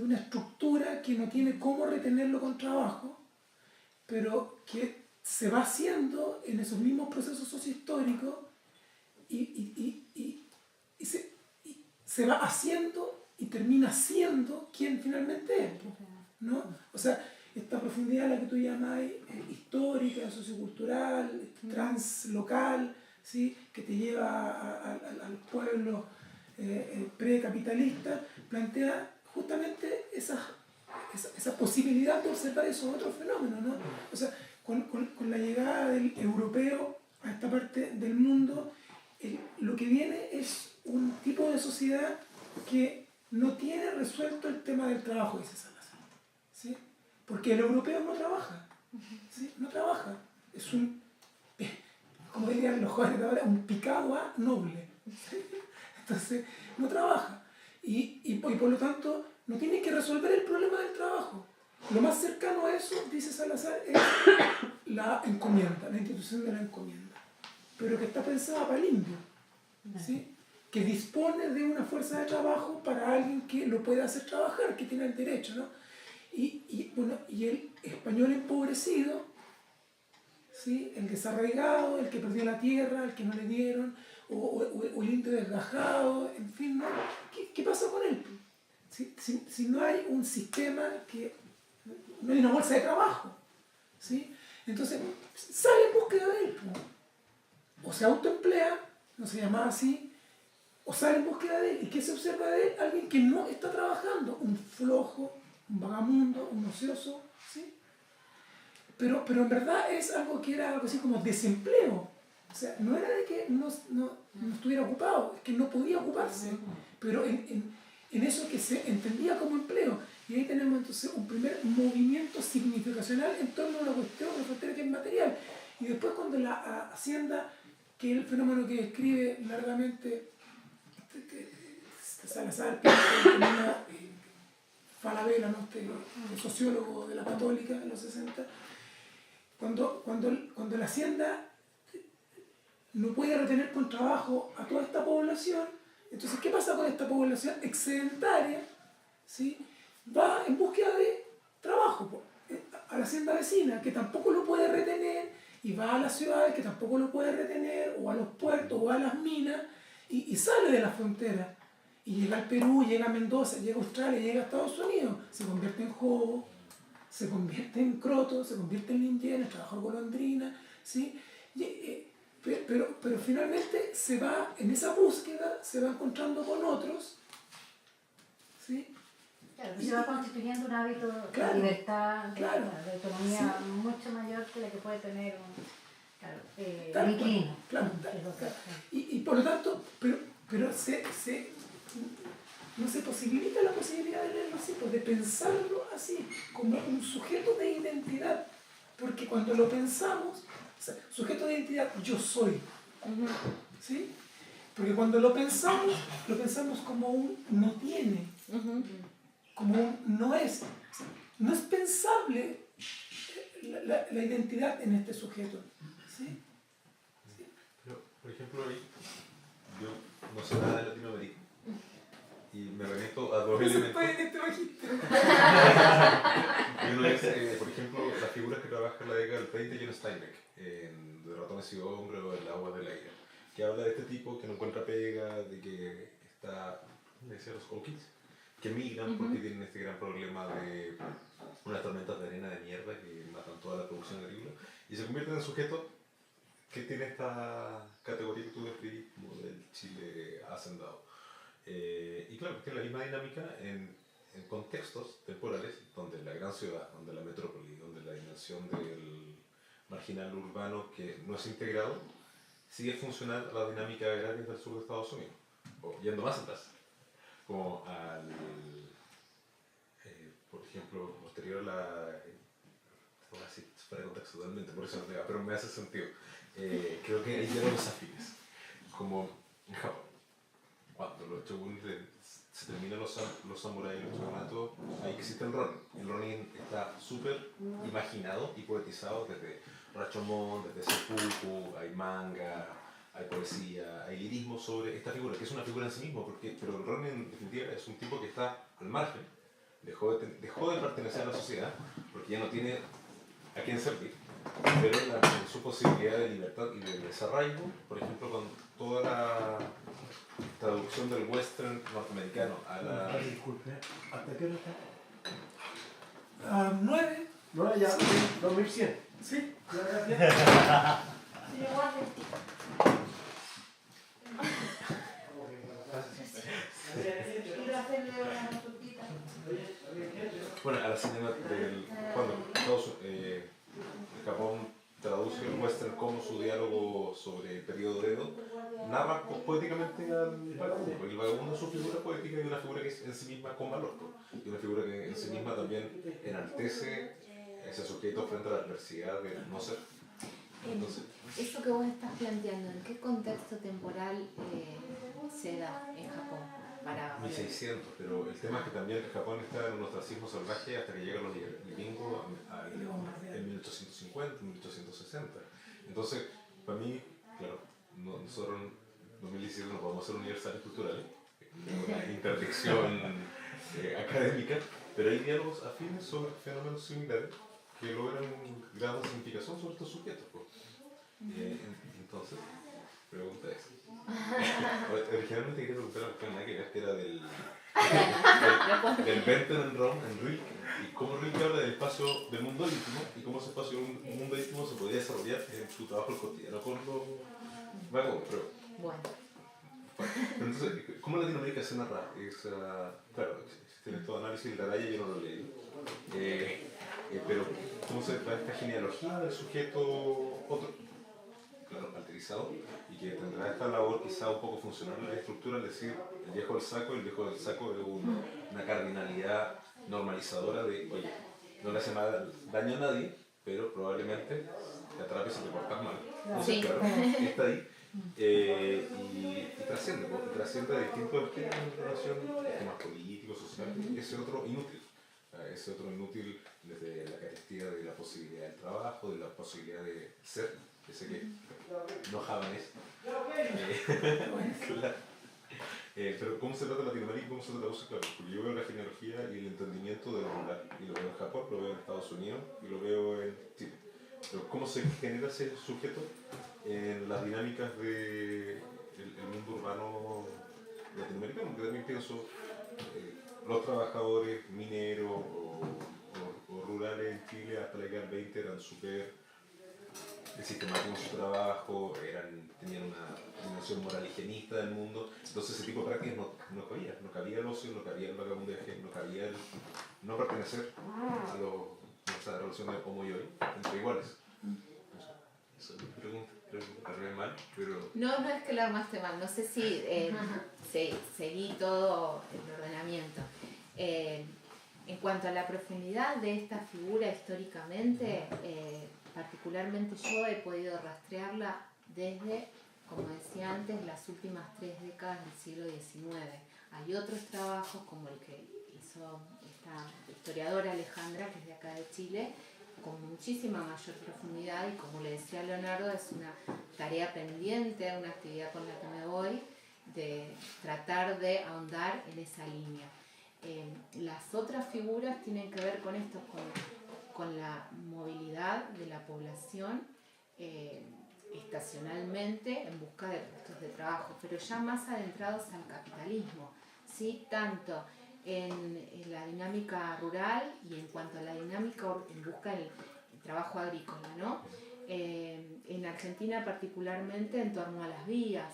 Speaker 1: una estructura que no tiene cómo retenerlo con trabajo, pero que se va haciendo en esos mismos procesos sociohistóricos y se va haciendo y termina siendo quien finalmente es, ¿no? O sea, esta profundidad a la que tú llamas histórica, sociocultural, translocal, ¿sí?, que te lleva al pueblo precapitalistas, plantea justamente esa posibilidad de observar esos otros fenómenos, ¿no? O sea, con la llegada del europeo a esta parte del mundo, lo que viene es un tipo de sociedad que no tiene resuelto el tema del trabajo, dice Salazar, ¿sí? Porque el europeo no trabaja, ¿sí? No trabaja, es como dirían los jóvenes de ahora, un picado noble, ¿sí? Entonces no trabaja y por lo tanto no tiene que resolver el problema del trabajo. Lo más cercano a eso, dice Salazar, es la encomienda, la institución de la encomienda, pero que está pensada para el indio, ¿sí?, que dispone de una fuerza de trabajo para alguien que lo pueda hacer trabajar, que tiene el derecho, ¿no? Y el español empobrecido, ¿sí?, el desarraigado, el que perdió la tierra, el que no le dieron, o el indio desgajado, en fin, ¿no? ¿Qué pasa con él? Si no hay un sistema, no hay una bolsa de trabajo, ¿sí? Entonces sale en búsqueda de él, o se autoemplea, no se llamaba así, o sale en búsqueda de él. ¿Y qué se observa de él? Alguien que no está trabajando, un flojo, un vagamundo, un ocioso, ¿sí? Pero en verdad es algo que era algo así como desempleo. O sea, no era de que no estuviera ocupado, es que no podía ocuparse, pero en eso que se entendía como empleo. Y ahí tenemos entonces un primer movimiento significacional en torno a una cuestión de frontera que es material. Y después cuando la Hacienda, que es el fenómeno que describe largamente Salazar, Falabella, ¿no?, el sociólogo de la Católica en los 60, cuando la Hacienda no puede retener con trabajo a toda esta población, entonces ¿qué pasa con esta población excedentaria? ¿Sí? Va en búsqueda de trabajo a la hacienda vecina, que tampoco lo puede retener, y va a las ciudades, que tampoco lo puede retener, o a los puertos, o a las minas, y sale de la frontera. Y llega al Perú, llega a Mendoza, llega a Australia, llega a Estados Unidos, se convierte en jobo, se convierte en croto, se convierte en lindien, en trabajador golondrina, ¿sí? Pero pero finalmente se va, en esa búsqueda, se va encontrando con otros, ¿sí?
Speaker 2: Claro, se va constituyendo un hábito
Speaker 1: Claro,
Speaker 2: de libertad, de,
Speaker 1: claro,
Speaker 2: de autonomía
Speaker 1: sí.
Speaker 2: mucho mayor que la que puede tener un
Speaker 1: Tal
Speaker 2: inquilino.
Speaker 1: cual, claro,
Speaker 2: Es lo que-
Speaker 1: claro. Y por lo tanto, pero no se posibilita la posibilidad de leerlo así, pues de pensarlo así, como un sujeto de identidad. Porque cuando lo pensamos, o sea, sujeto de identidad, yo soy. ¿Sí? Porque cuando lo pensamos como un no tiene, como un no es. O sea, no es pensable la identidad en este sujeto. ¿Sí?
Speaker 4: Pero, por ejemplo, ahí yo no sé nada de Latinoamérica y me remito a dos
Speaker 1: No se
Speaker 4: elementos.
Speaker 1: puede en este magíster.
Speaker 4: Y uno es, por ejemplo, las figuras que trabaja en la década del 30 John Steinbeck, en De ratones y hombres o El agua de la ira, que habla de este tipo que no encuentra pega, de que está, ¿cómo decía? Los Hawkins, que migran porque tienen este gran problema de unas tormentas de arena de mierda que matan toda la producción agrícola y se convierten en sujetos que tiene esta categoría que tú describís como del Chile hacendado. Y claro, tiene la misma dinámica en contextos temporales donde la gran ciudad, donde la metrópoli, donde la dimensión del marginal urbano que no es integrado, sigue funcionando la dinámica agraria del sur de Estados Unidos. O yendo más atrás, como al, por ejemplo, posterior a la... voy a decir fuera de contexto totalmente, por eso no te digo, pero me hace sentido. Creo que hay diálogos afines, como en Japón. Cuando los shoguns se terminan los samuráis y los shogunatos, ahí existe el ronin. El ronin está súper imaginado y poetizado desde Rashomon, desde seppuku, hay manga, hay poesía, hay lirismo sobre esta figura, que es una figura en sí mismo, pero el ronin en definitiva es un tipo que está al margen, dejó de pertenecer a la sociedad, porque ya no tiene a quién servir, pero en su posibilidad de libertad y de desarraigo, por ejemplo, con toda la traducción del western norteamericano a la...
Speaker 8: Disculpe, ¿hasta qué hora está?
Speaker 1: 9,
Speaker 8: No, ya, 2100.
Speaker 1: ¿sí?
Speaker 2: Señor Guardia. Quiero hacerle una tortita.
Speaker 4: Bueno, a la cinema cuando Japón traduce el western como su diálogo sobre el periodo Edo, narra poéticamente al vagabundo, porque el vagabundo es su figura poética y una figura que es en sí misma con valor, y una figura que en sí misma también enaltece ese sujeto frente a la adversidad de no ser. Entonces,
Speaker 3: Eso que vos estás planteando, ¿en qué contexto temporal se da en Japón? Para
Speaker 4: 1600, pero el tema es que también Japón está en un ostracismo salvaje hasta que llegan los vikingos en 1850, 1860. Entonces, para mí, claro, nosotros en 2017 no podemos ser universales culturales, una interdicción académica, pero hay diálogos afines sobre fenómenos similares que logran gran significación sobre estos sujetos. Entonces, pregunta es. Originalmente quería preguntar algo que nada que ver, que era del Werther en Rome, en Rilke, y cómo Rilke habla del espacio del mundo íntimo y cómo ese espacio del mundo íntimo se podría desarrollar en su trabajo cotidiano con los vagos.
Speaker 3: Bueno.
Speaker 4: Pero entonces, ¿cómo en Latinoamérica se narra esa? Claro, existe todo análisis de la Araya, yo no lo leí. Pero, ¿cómo se da esta genealogía del sujeto otro? Claro, alterizado, y que tendrá esta labor quizá un poco funcional en la estructura, es decir, el viejo del saco es una cardinalidad normalizadora de, oye, no le hace daño a nadie, pero probablemente te atrapes y te portas mal. Entonces,
Speaker 3: Sí.
Speaker 4: claro, está ahí y trasciende a distintos esquemas en relación a temas políticos, sociales, ese otro inútil desde la carestía de la posibilidad del trabajo, de la posibilidad de ser, ese que no javanés. Claro. Pero ¿cómo se trata Latinoamérica? ¿Cómo se traduce? Claro, porque yo veo la genealogía y el entendimiento de lo rural, y lo veo en Japón, lo veo en Estados Unidos y lo veo en Chile. Pero ¿cómo se genera ese sujeto en las dinámicas del mundo urbano latinoamericano? Porque también pienso, los trabajadores mineros o rurales en Chile hasta la década del 20 eran súper sistemático en su trabajo, tenían una dimensión moral higienista del mundo, entonces ese tipo de prácticas no cabía el ocio, no cabía el vagabundeje, no cabía el no pertenecer a esa relación de homo y hoy, entre iguales. Eso es mi pregunta, creo que arreglé mal, pero...
Speaker 3: No, no es que lo armaste mal, no sé si seguí todo el ordenamiento. En cuanto a la profundidad de esta figura históricamente, particularmente yo he podido rastrearla desde, como decía antes, las últimas 3 décadas del siglo XIX. Hay otros trabajos como el que hizo esta historiadora Alejandra, que es de acá de Chile, con muchísima mayor profundidad, y como le decía Leonardo, es una tarea pendiente, una actividad con la que me voy, de tratar de ahondar en esa línea. Las otras figuras tienen que ver con esto, con la movilidad de la población estacionalmente en busca de puestos de trabajo, pero ya más adentrados al capitalismo, ¿sí? Tanto en la dinámica rural y en cuanto a la dinámica en busca del trabajo agrícola, ¿no? En Argentina particularmente en torno a las vías,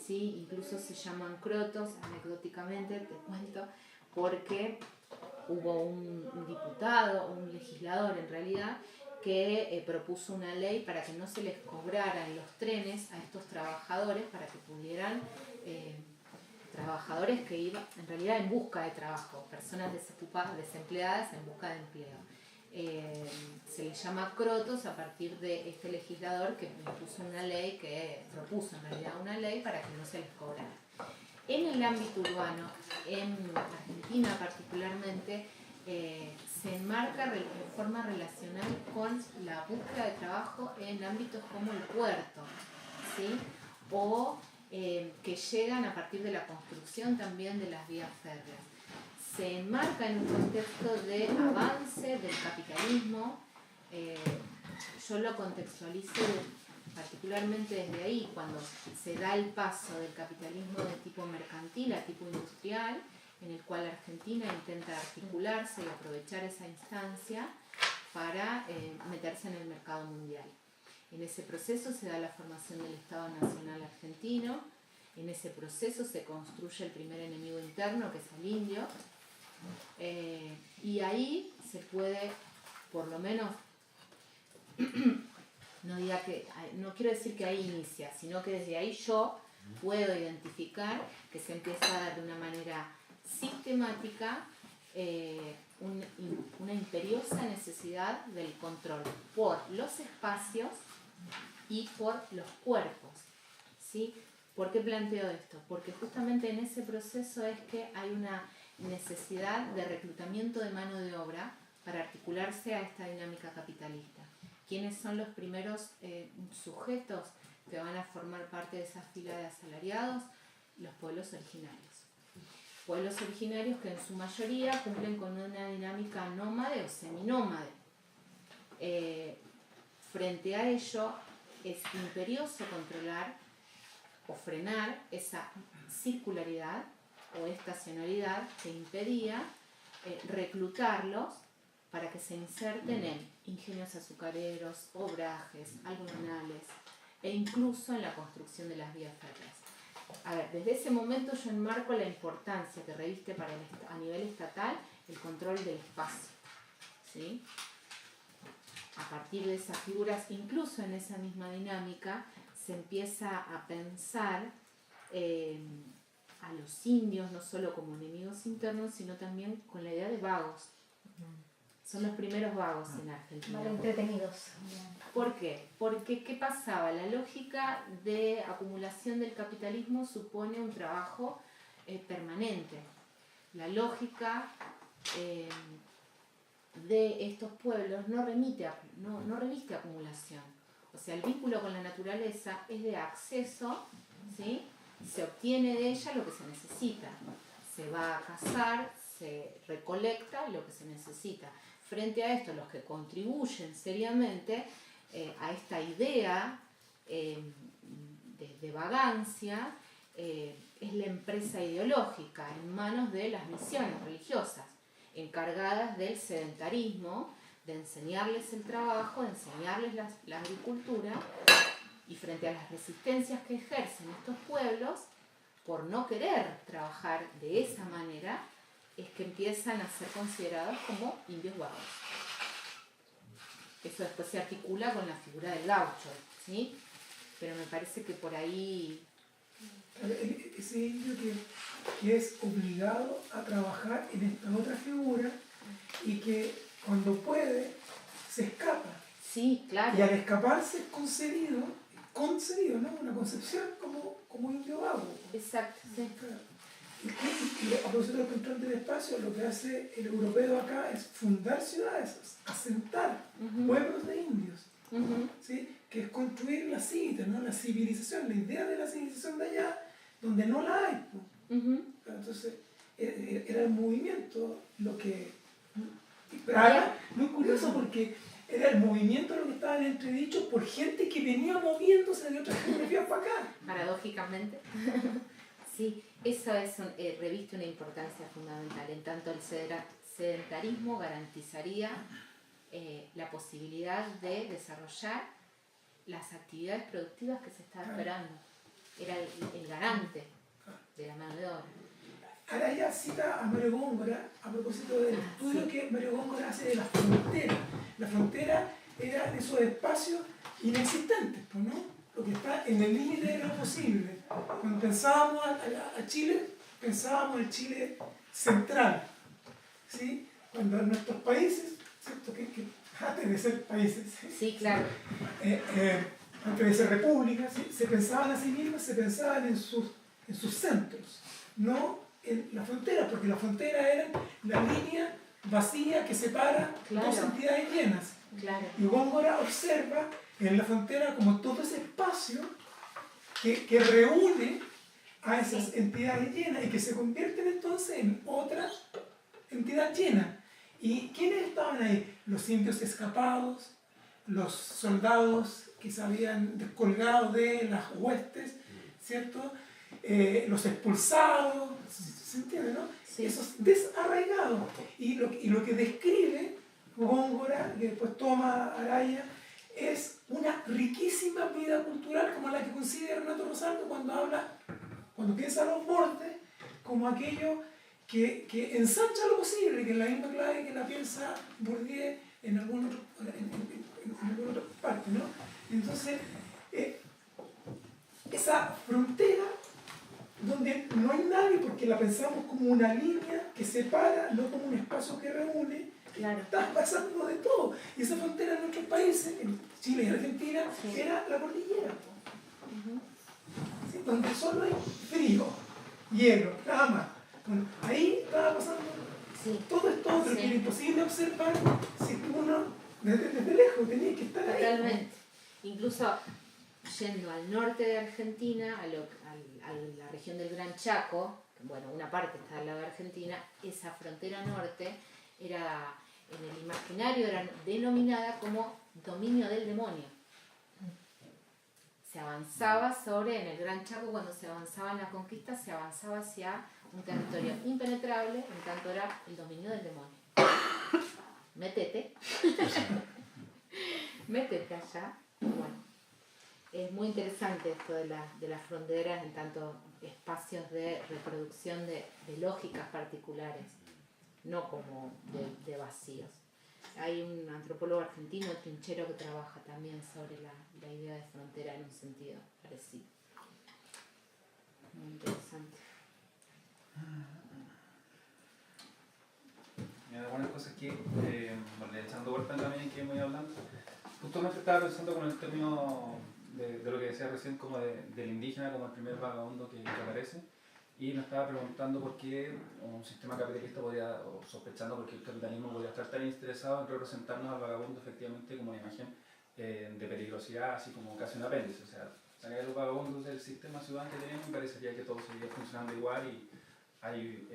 Speaker 3: ¿sí? Incluso se llaman crotos, anecdóticamente te cuento, porque hubo un diputado, un legislador en realidad, que propuso una ley para que no se les cobrara en los trenes a estos trabajadores, para que pudieran, trabajadores que iban en realidad en busca de trabajo, personas desocupadas, desempleadas en busca de empleo. Se les llama crotos a partir de este legislador que propuso una ley para que no se les cobrara. En el ámbito urbano, en Argentina particularmente, se enmarca de forma relacional con la búsqueda de trabajo en ámbitos como el puerto, ¿sí? O que llegan a partir de la construcción también de las vías férreas. Se enmarca en un contexto de avance del capitalismo. Yo lo contextualizo particularmente desde ahí, cuando se da el paso del capitalismo de tipo mercantil a tipo industrial, en el cual Argentina intenta articularse y aprovechar esa instancia para meterse en el mercado mundial. En ese proceso se da la formación del Estado Nacional Argentino, en ese proceso se construye el primer enemigo interno, que es el indio, y ahí se puede, por lo menos, no quiero decir que ahí inicia, sino que desde ahí yo puedo identificar que se empieza a dar de una manera sistemática una imperiosa necesidad del control por los espacios y por los cuerpos, ¿sí? ¿Por qué planteo esto? Porque justamente en ese proceso es que hay una necesidad de reclutamiento de mano de obra para articularse a esta dinámica capitalista. ¿Quiénes son los primeros sujetos que van a formar parte de esa fila de asalariados? Los pueblos originarios. Pueblos originarios que en su mayoría cumplen con una dinámica nómade o seminómade. Frente a ello, es imperioso controlar o frenar esa circularidad o estacionalidad que impedía reclutarlos para que se inserten en ingenios azucareros, obrajes, algodonales e incluso en la construcción de las vías férreas. A ver, desde ese momento yo enmarco la importancia que reviste a nivel estatal el control del espacio, ¿sí? A partir de esas figuras, incluso en esa misma dinámica, se empieza a pensar a los indios no solo como enemigos internos, sino también con la idea de vagos. Son los primeros vagos en Argentina.
Speaker 2: Mal entretenidos.
Speaker 3: ¿Por qué? Porque ¿qué pasaba? La lógica de acumulación del capitalismo supone un trabajo permanente. La lógica de estos pueblos no reviste acumulación. O sea, el vínculo con la naturaleza es de acceso, ¿sí? Se obtiene de ella lo que se necesita. Se va a cazar, se recolecta lo que se necesita. Frente a esto, los que contribuyen seriamente a esta idea de vagancia es la empresa ideológica en manos de las misiones religiosas, encargadas del sedentarismo, de enseñarles el trabajo, de enseñarles la agricultura, y frente a las resistencias que ejercen estos pueblos, por no querer trabajar de esa manera, es que empiezan a ser considerados como indios vagos. Eso después se articula con la figura del gaucho, ¿sí? Pero me parece que por ahí...
Speaker 1: Ese indio que es obligado a trabajar en esta otra figura y que cuando puede se escapa.
Speaker 3: Sí, claro.
Speaker 1: Y al escaparse es concebido, ¿no? Una concepción como indio vago.
Speaker 3: Exacto, sí.
Speaker 1: Claro. Y a propósito del control del espacio, lo que hace el europeo acá es fundar ciudades, asentar pueblos de indios, ¿sí? Que es construir la cita, ¿no? La civilización, la idea de la civilización de allá, donde no la hay. Entonces, era el movimiento lo que... Pero ahora, muy curioso porque era el movimiento lo que estaba en entredicho por gente que venía moviéndose de otras geografías para acá.
Speaker 3: Paradójicamente. Sí, eso es reviste una importancia fundamental. En tanto el sedentarismo garantizaría la posibilidad de desarrollar las actividades productivas que se estaban esperando. Era el garante de la mano de obra.
Speaker 1: Ahora ya cita a Mario Góngora a propósito del estudio que Mario Góngora hace de la frontera. La frontera era esos espacios inexistentes, pues, ¿no? Lo que está en el límite de lo posible. Cuando pensábamos a Chile, pensábamos en Chile central, ¿sí? Cuando en nuestros países, ¿cierto? Que antes de ser países,
Speaker 3: sí, claro.
Speaker 1: Antes de ser repúblicas, ¿sí? Se pensaban a sí mismas, se pensaban en sus centros, no en la frontera, porque la frontera era la línea vacía que separa dos entidades llenas.
Speaker 3: Claro.
Speaker 1: Y Góngora observa en la frontera como todo ese espacio que reúne a esas entidades llenas y que se convierten entonces en otra entidad llena. ¿Y quiénes estaban ahí? Los indios escapados, los soldados que se habían descolgado de las huestes, ¿cierto? Los expulsados, ¿se entiende, no?
Speaker 3: Sí.
Speaker 1: Esos desarraigados. Y lo que describe Góngora, que después toma Araya, es una riquísima vida cultural como la que considera Renato Rosaldo cuando piensa los bordes, como aquello que ensancha lo posible, que es la misma clave que la piensa Bourdieu en alguna otra parte, ¿no? Entonces, esa frontera donde no hay nadie porque la pensamos como una línea que separa, no como un espacio que reúne, está pasando de todo. Y esa frontera en otros países, en Chile y Argentina, era la cordillera, ¿sí? Donde solo hay frío, hielo, nada más. Bueno, ahí estaba pasando todo esto otro que era imposible observar si uno desde lejos tenía que estar ahí.
Speaker 3: Totalmente. Incluso yendo al norte de Argentina, a la región del Gran Chaco, bueno, una parte está al lado de Argentina, esa frontera norte era, en el imaginario, era denominada como dominio del demonio. Se avanzaba en el Gran Chaco, cuando se avanzaba en la conquista, se avanzaba hacia un territorio impenetrable, en tanto era el dominio del demonio. Métete. Métete allá. Bueno, es muy interesante esto de las fronteras en tanto espacios de reproducción de lógicas particulares, no como de vacíos. Hay un antropólogo argentino, Trinchero, que trabaja también sobre la idea de frontera en un sentido parecido. Muy interesante.
Speaker 9: Mira, algunas cosas que, echando vuelta también que voy hablando, justamente estaba pensando con el término de lo que decía recién, como del indígena como el primer vagabundo que aparece, y me estaba preguntando por qué un sistema capitalista podría, o sospechando por qué el capitalismo podría estar tan interesado en representarnos al vagabundo efectivamente como una imagen de peligrosidad, así como casi un apéndice. O sea, sacar los vagabundos del sistema ciudadano que tenemos y parecería que todo seguiría funcionando igual y hay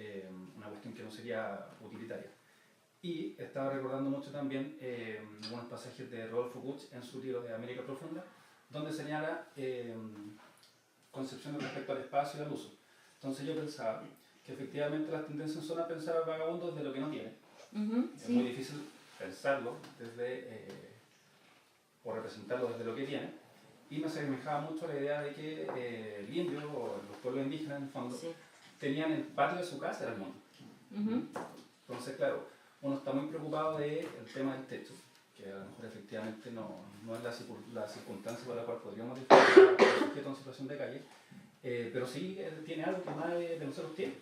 Speaker 9: una cuestión que no sería utilitaria. Y estaba recordando mucho también algunos pasajes de Rodolfo Puch en su libro de América Profunda, donde señala concepciones respecto al espacio y al uso. Entonces yo pensaba que efectivamente las tendencias son a pensar al vagabundo desde lo que no tiene. Es muy difícil pensarlo desde, o representarlo desde lo que tiene, y me asemejaba mucho a la idea de que el indio o los pueblos indígenas en el fondo
Speaker 3: Sí.
Speaker 9: tenían el patio de su casa era el mundo. Entonces, claro, uno está muy preocupado del tema del techo, que a lo mejor efectivamente no es la circunstancia por la cual podríamos definir a un sujeto en situación de calle, pero sí tiene algo que nadie de nosotros tiene.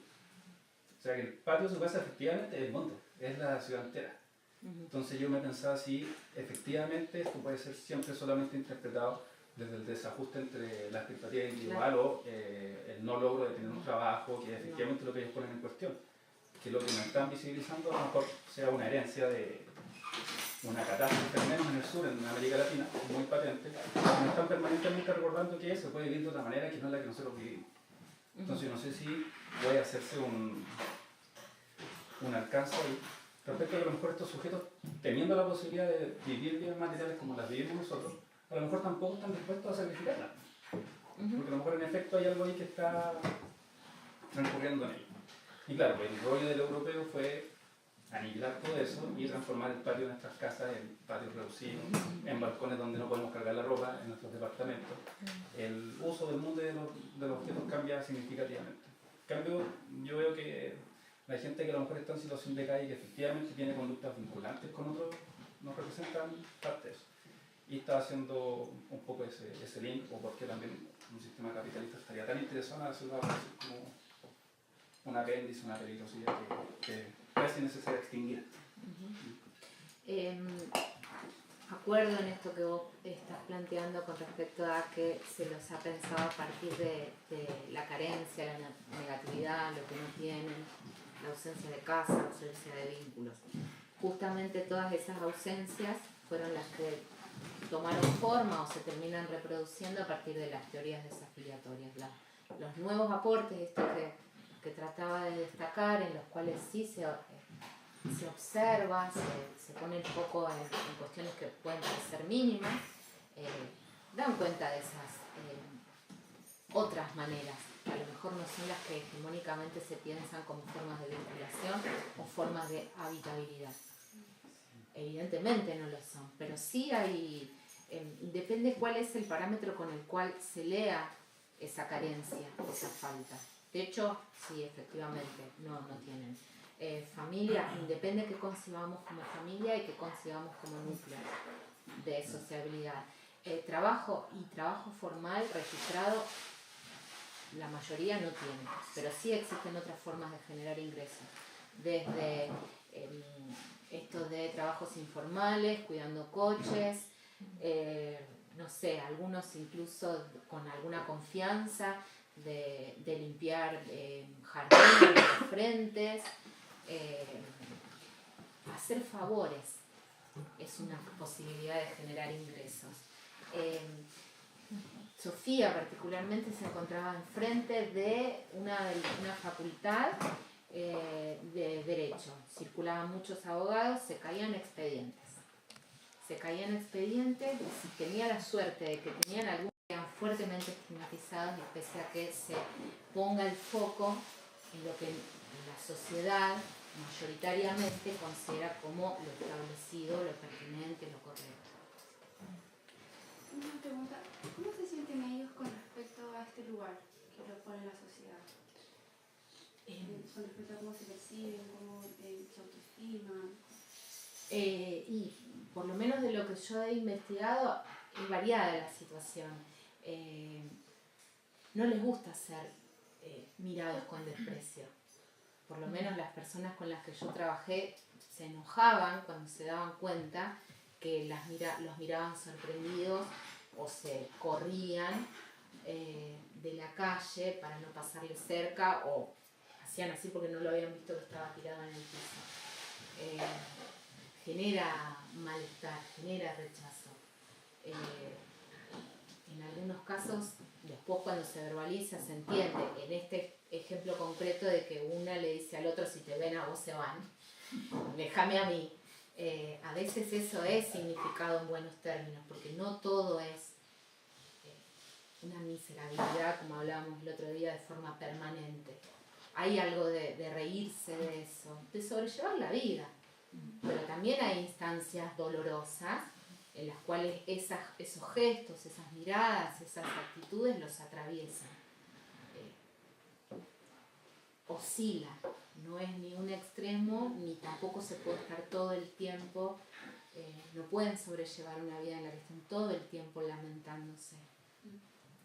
Speaker 9: O sea, que el patio de su casa efectivamente es el monte, es la ciudad entera. Entonces yo me pensaba si efectivamente esto puede ser siempre solamente interpretado desde el desajuste entre la expectativa individual o el no logro de tener un trabajo, que es efectivamente lo que ellos ponen en cuestión. Que lo que nos están visibilizando a lo mejor sea una herencia de una catástrofe, al menos en el sur, en América Latina, muy patente, nos están permanentemente recordando que se puede vivir de otra manera que no es la que nosotros vivimos. Entonces no sé si puede hacerse un alcance ahí, respecto a que a lo mejor estos sujetos, teniendo la posibilidad de vivir vidas materiales como las vivimos nosotros, a lo mejor tampoco están dispuestos a sacrificarlas. Porque a lo mejor en efecto hay algo ahí que está transcurriendo en ellos. Y claro, el rollo del europeo fue aniquilar todo eso y transformar el patio de nuestras casas en patios reducidos, en balcones donde no podemos cargar la ropa, en nuestros departamentos. El uso del mundo de los objetos cambia significativamente. En cambio, yo veo que la gente que a lo mejor está en situación de calle, que efectivamente tiene conductas vinculantes con otros, nos representan parte de eso. Y está haciendo un poco ese link, o porque también un sistema capitalista estaría tan interesado en hacerlo como un apéndice, una peligrosidad que parece necesario extinguir.
Speaker 3: Acuerdo en esto que vos estás planteando con respecto a que se los ha pensado a partir de la carencia, la negatividad, lo que no tienen, la ausencia de casa, la ausencia de vínculos. Justamente todas esas ausencias fueron las que tomaron forma o se terminan reproduciendo a partir de las teorías desafiliatorias. Los nuevos aportes, esto que trataba de destacar, en los cuales sí se observa, se pone el foco en cuestiones que pueden parecer mínimas, dan cuenta de esas otras maneras, que a lo mejor no son las que hegemónicamente se piensan como formas de vinculación o formas de habitabilidad. Evidentemente no lo son, pero sí hay, depende cuál es el parámetro con el cual se lea esa carencia, esa falta. De hecho, sí, efectivamente, no tienen. Familia, depende de qué concibamos como familia y qué concibamos como núcleo de sociabilidad. Trabajo formal registrado, la mayoría no tiene, pero sí existen otras formas de generar ingresos. Desde estos de trabajos informales, cuidando coches, no sé, algunos incluso con alguna confianza de limpiar jardines, frentes, hacer favores es una posibilidad de generar ingresos. Sofía particularmente se encontraba enfrente de una facultad de Derecho. Circulaban muchos abogados, se caían expedientes. Y si tenía la suerte de que tenían algunos que eran fuertemente estigmatizados, y pese a que se ponga el foco en lo que la sociedad mayoritariamente considera como lo establecido, lo pertinente, lo correcto.
Speaker 5: Una pregunta, ¿cómo se sienten ellos con respecto a este lugar que lo pone la sociedad? Con respecto a cómo se perciben, cómo se autoestiman.
Speaker 3: Y por lo menos de lo que yo he investigado, es variada la situación. No les gusta ser mirados con desprecio. Por lo menos las personas con las que yo trabajé se enojaban cuando se daban cuenta que los miraban sorprendidos o se corrían de la calle para no pasarle cerca o hacían así porque no lo habían visto que estaba tirado en el piso. Genera malestar, genera rechazo. En algunos casos, después cuando se verbaliza se entiende, en este ejemplo concreto de que una le dice al otro, si te ven a vos se van, déjame a mí. A veces eso es significado en buenos términos, porque no todo es una miserabilidad, como hablábamos el otro día, de forma permanente. Hay algo de reírse de eso, de sobrellevar la vida, Pero también hay instancias dolorosas en las cuales esos gestos, esas miradas, esas actitudes los atraviesan. Oscila, no es ni un extremo, ni tampoco se puede estar todo el tiempo, no pueden sobrellevar una vida en la que estén todo el tiempo lamentándose.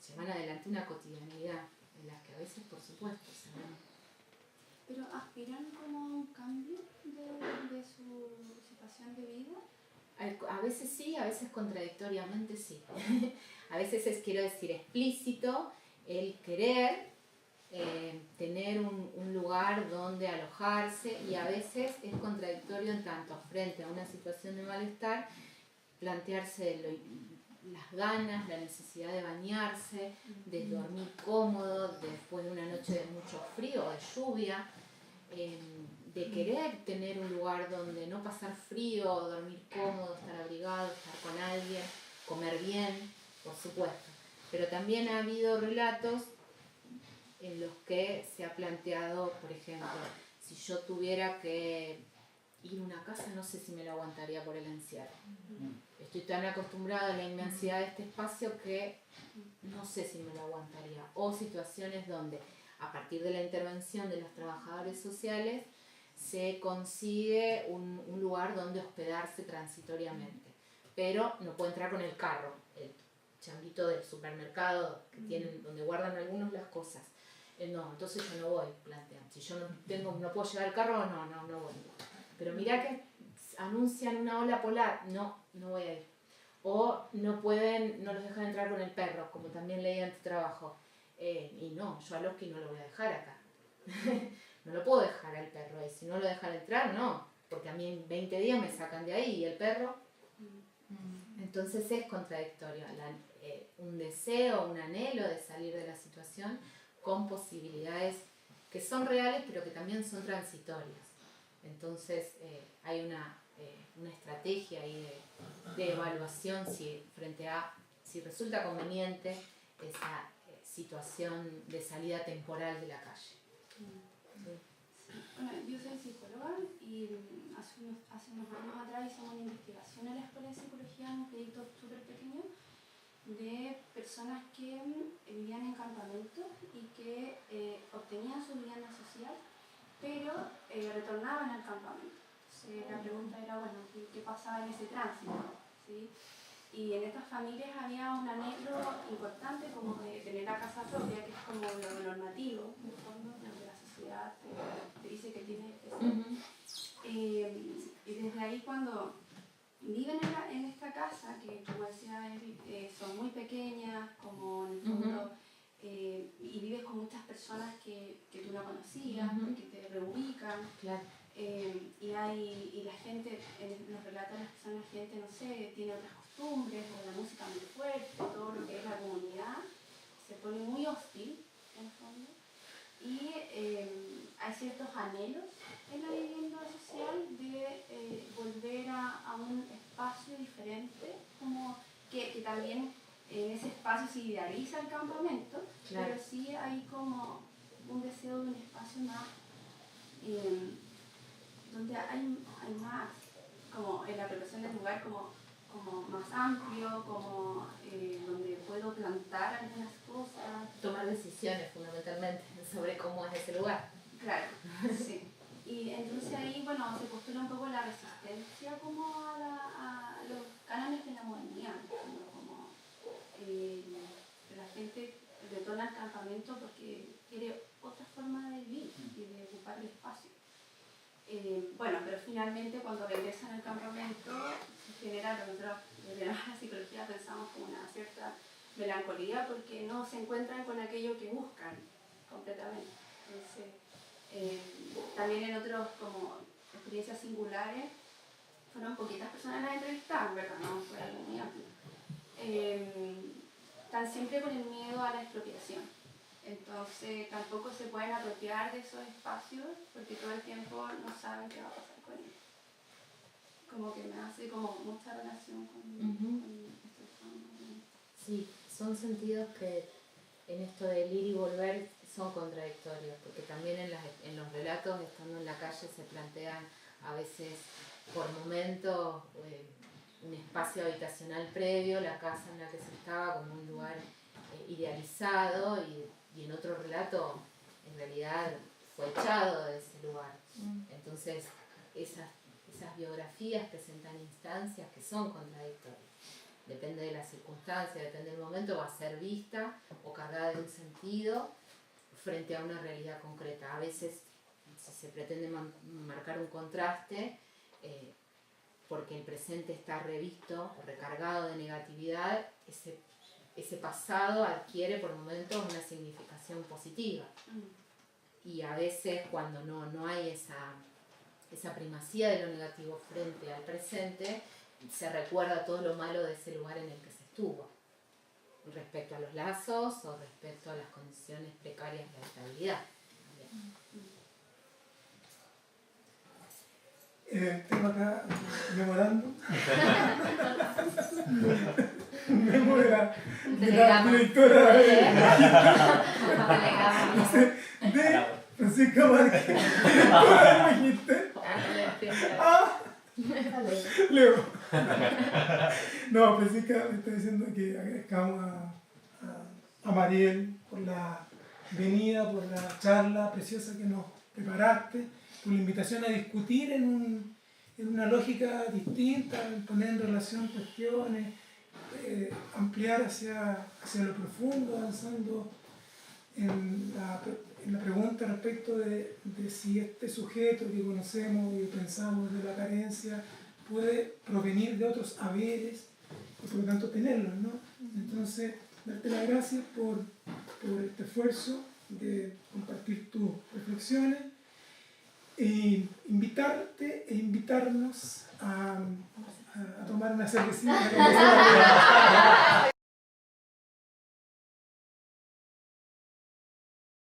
Speaker 3: Llevan adelante una cotidianidad en la que a veces, por supuesto, se ven.
Speaker 5: ¿Pero aspiran como a un cambio de su situación de vida?
Speaker 3: A veces sí, a veces contradictoriamente sí. A veces es, quiero decir, explícito el querer tener un lugar donde alojarse, y a veces es contradictorio en tanto frente a una situación de malestar plantearse las ganas, la necesidad de bañarse, de dormir cómodo después de una noche de mucho frío o de lluvia, de querer tener un lugar donde no pasar frío, dormir cómodo, estar abrigado, estar con alguien, comer bien, por supuesto. Pero también ha habido relatos en los que se ha planteado, por ejemplo, si yo tuviera que ir a una casa, no sé si me lo aguantaría por el encierro. Estoy tan acostumbrada a la inmensidad de este espacio que no sé si me lo aguantaría. O situaciones donde, a partir de la intervención de los trabajadores sociales, se consigue un lugar donde hospedarse transitoriamente. Pero no puede entrar con el carro, el changuito del supermercado que tienen, donde guardan algunos las cosas. No, entonces yo no voy, plantean. Si yo no puedo llevar el carro, no voy. Pero mirá que anuncian una ola polar, no voy a ir. O no los dejan entrar con el perro, como también leía en tu trabajo. Y no, yo a Loki no lo voy a dejar acá. No lo puedo dejar al perro, y si no lo dejan entrar, no. Porque a mí en 20 días me sacan de ahí, y el perro... Entonces es contradictorio. Un deseo, un anhelo de salir de la situación con posibilidades que son reales, pero que también son transitorias. Entonces hay una estrategia ahí de evaluación frente a si resulta conveniente esa situación de salida temporal de la calle.
Speaker 5: Bueno, yo soy psicóloga y hace unos años atrás hicimos una investigación en la Escuela de Psicología, un proyecto súper pequeño, de personas que vivían en campamentos y que obtenían su vivienda social, pero retornaban al campamento. Entonces, la pregunta era, bueno, ¿qué pasaba en ese tránsito? ¿Sí? Y en estas familias había un anhelo importante como de tener la casa propia, que es como lo normativo, en el fondo, lo que la sociedad te dice que tienes que ser. Y desde ahí, cuando viven en esta casa, que como decía él, son muy pequeñas, como en el fondo, y vives con muchas personas que tú no conocías, que te reubican.
Speaker 3: Claro.
Speaker 5: Y la gente, en los relatos de las personas, la gente, no sé, tiene otras costumbres, o la música muy fuerte, todo lo que es la comunidad, se pone muy hostil, en el fondo. Y hay ciertos anhelos en la vivienda social de volver a un espacio diferente, como que también en ese espacio se idealiza el campamento, claro, pero sí hay como un deseo de un espacio más, donde hay más, como en la preparación del lugar, como más amplio, como donde puedo plantar algunas cosas.
Speaker 3: Tomar decisiones fundamentalmente sobre cómo es ese lugar.
Speaker 5: Claro, sí. Y entonces ahí, bueno, se postula un poco la resistencia como a los cánones de la modernidad, como la gente retorna al campamento porque quiere otra forma de vivir y de ocupar el espacio. Bueno, pero finalmente cuando regresan al campamento se genera, nosotros desde la psicología pensamos como una cierta melancolía porque no se encuentran con aquello que buscan completamente. Entonces, también en otros como experiencias singulares, fueron poquitas personas las entrevistadas, ¿verdad? No fue algo muy amplio. Están siempre con el miedo a la expropiación. Entonces tampoco se pueden apropiar de esos espacios porque todo el tiempo no saben qué va a pasar con ellos. Como que me hace como mucha relación con estos temas.
Speaker 3: Sí, son sentidos que en esto del ir y volver son contradictorios, porque también en los relatos, estando en la calle, se plantean a veces por momentos un espacio habitacional previo, la casa en la que se estaba como un lugar idealizado y en otro relato en realidad fue echado de ese lugar. Entonces esas biografías presentan instancias que son contradictorias. Depende de la circunstancia, depende del momento, va a ser vista o cargada de un sentido frente a una realidad concreta. A veces, si se pretende marcar un contraste, porque el presente está revisto o recargado de negatividad, ese pasado adquiere por momentos una significación positiva. Y a veces cuando no hay esa primacía de lo negativo frente al presente, se recuerda todo lo malo de ese lugar en el que se estuvo, respecto a los lazos o respecto a las condiciones precarias de estabilidad.
Speaker 1: Tengo acá memorando. Memo de la directora de Francisca Márquez, directora del Magister. Leo. No, Francisca me está diciendo que agradezcamos a Mariel por la venida, por la charla preciosa que nos preparaste, por la invitación a discutir en una lógica distinta, en poner en relación cuestiones, ampliar hacia lo profundo, avanzando en la pregunta respecto de si este sujeto que conocemos y pensamos de la carencia puede provenir de otros haberes y por lo tanto tenerlos, ¿no? Entonces, darte las gracias por este esfuerzo de compartir tus reflexiones e invitarte e invitarnos a tomar una cervecita.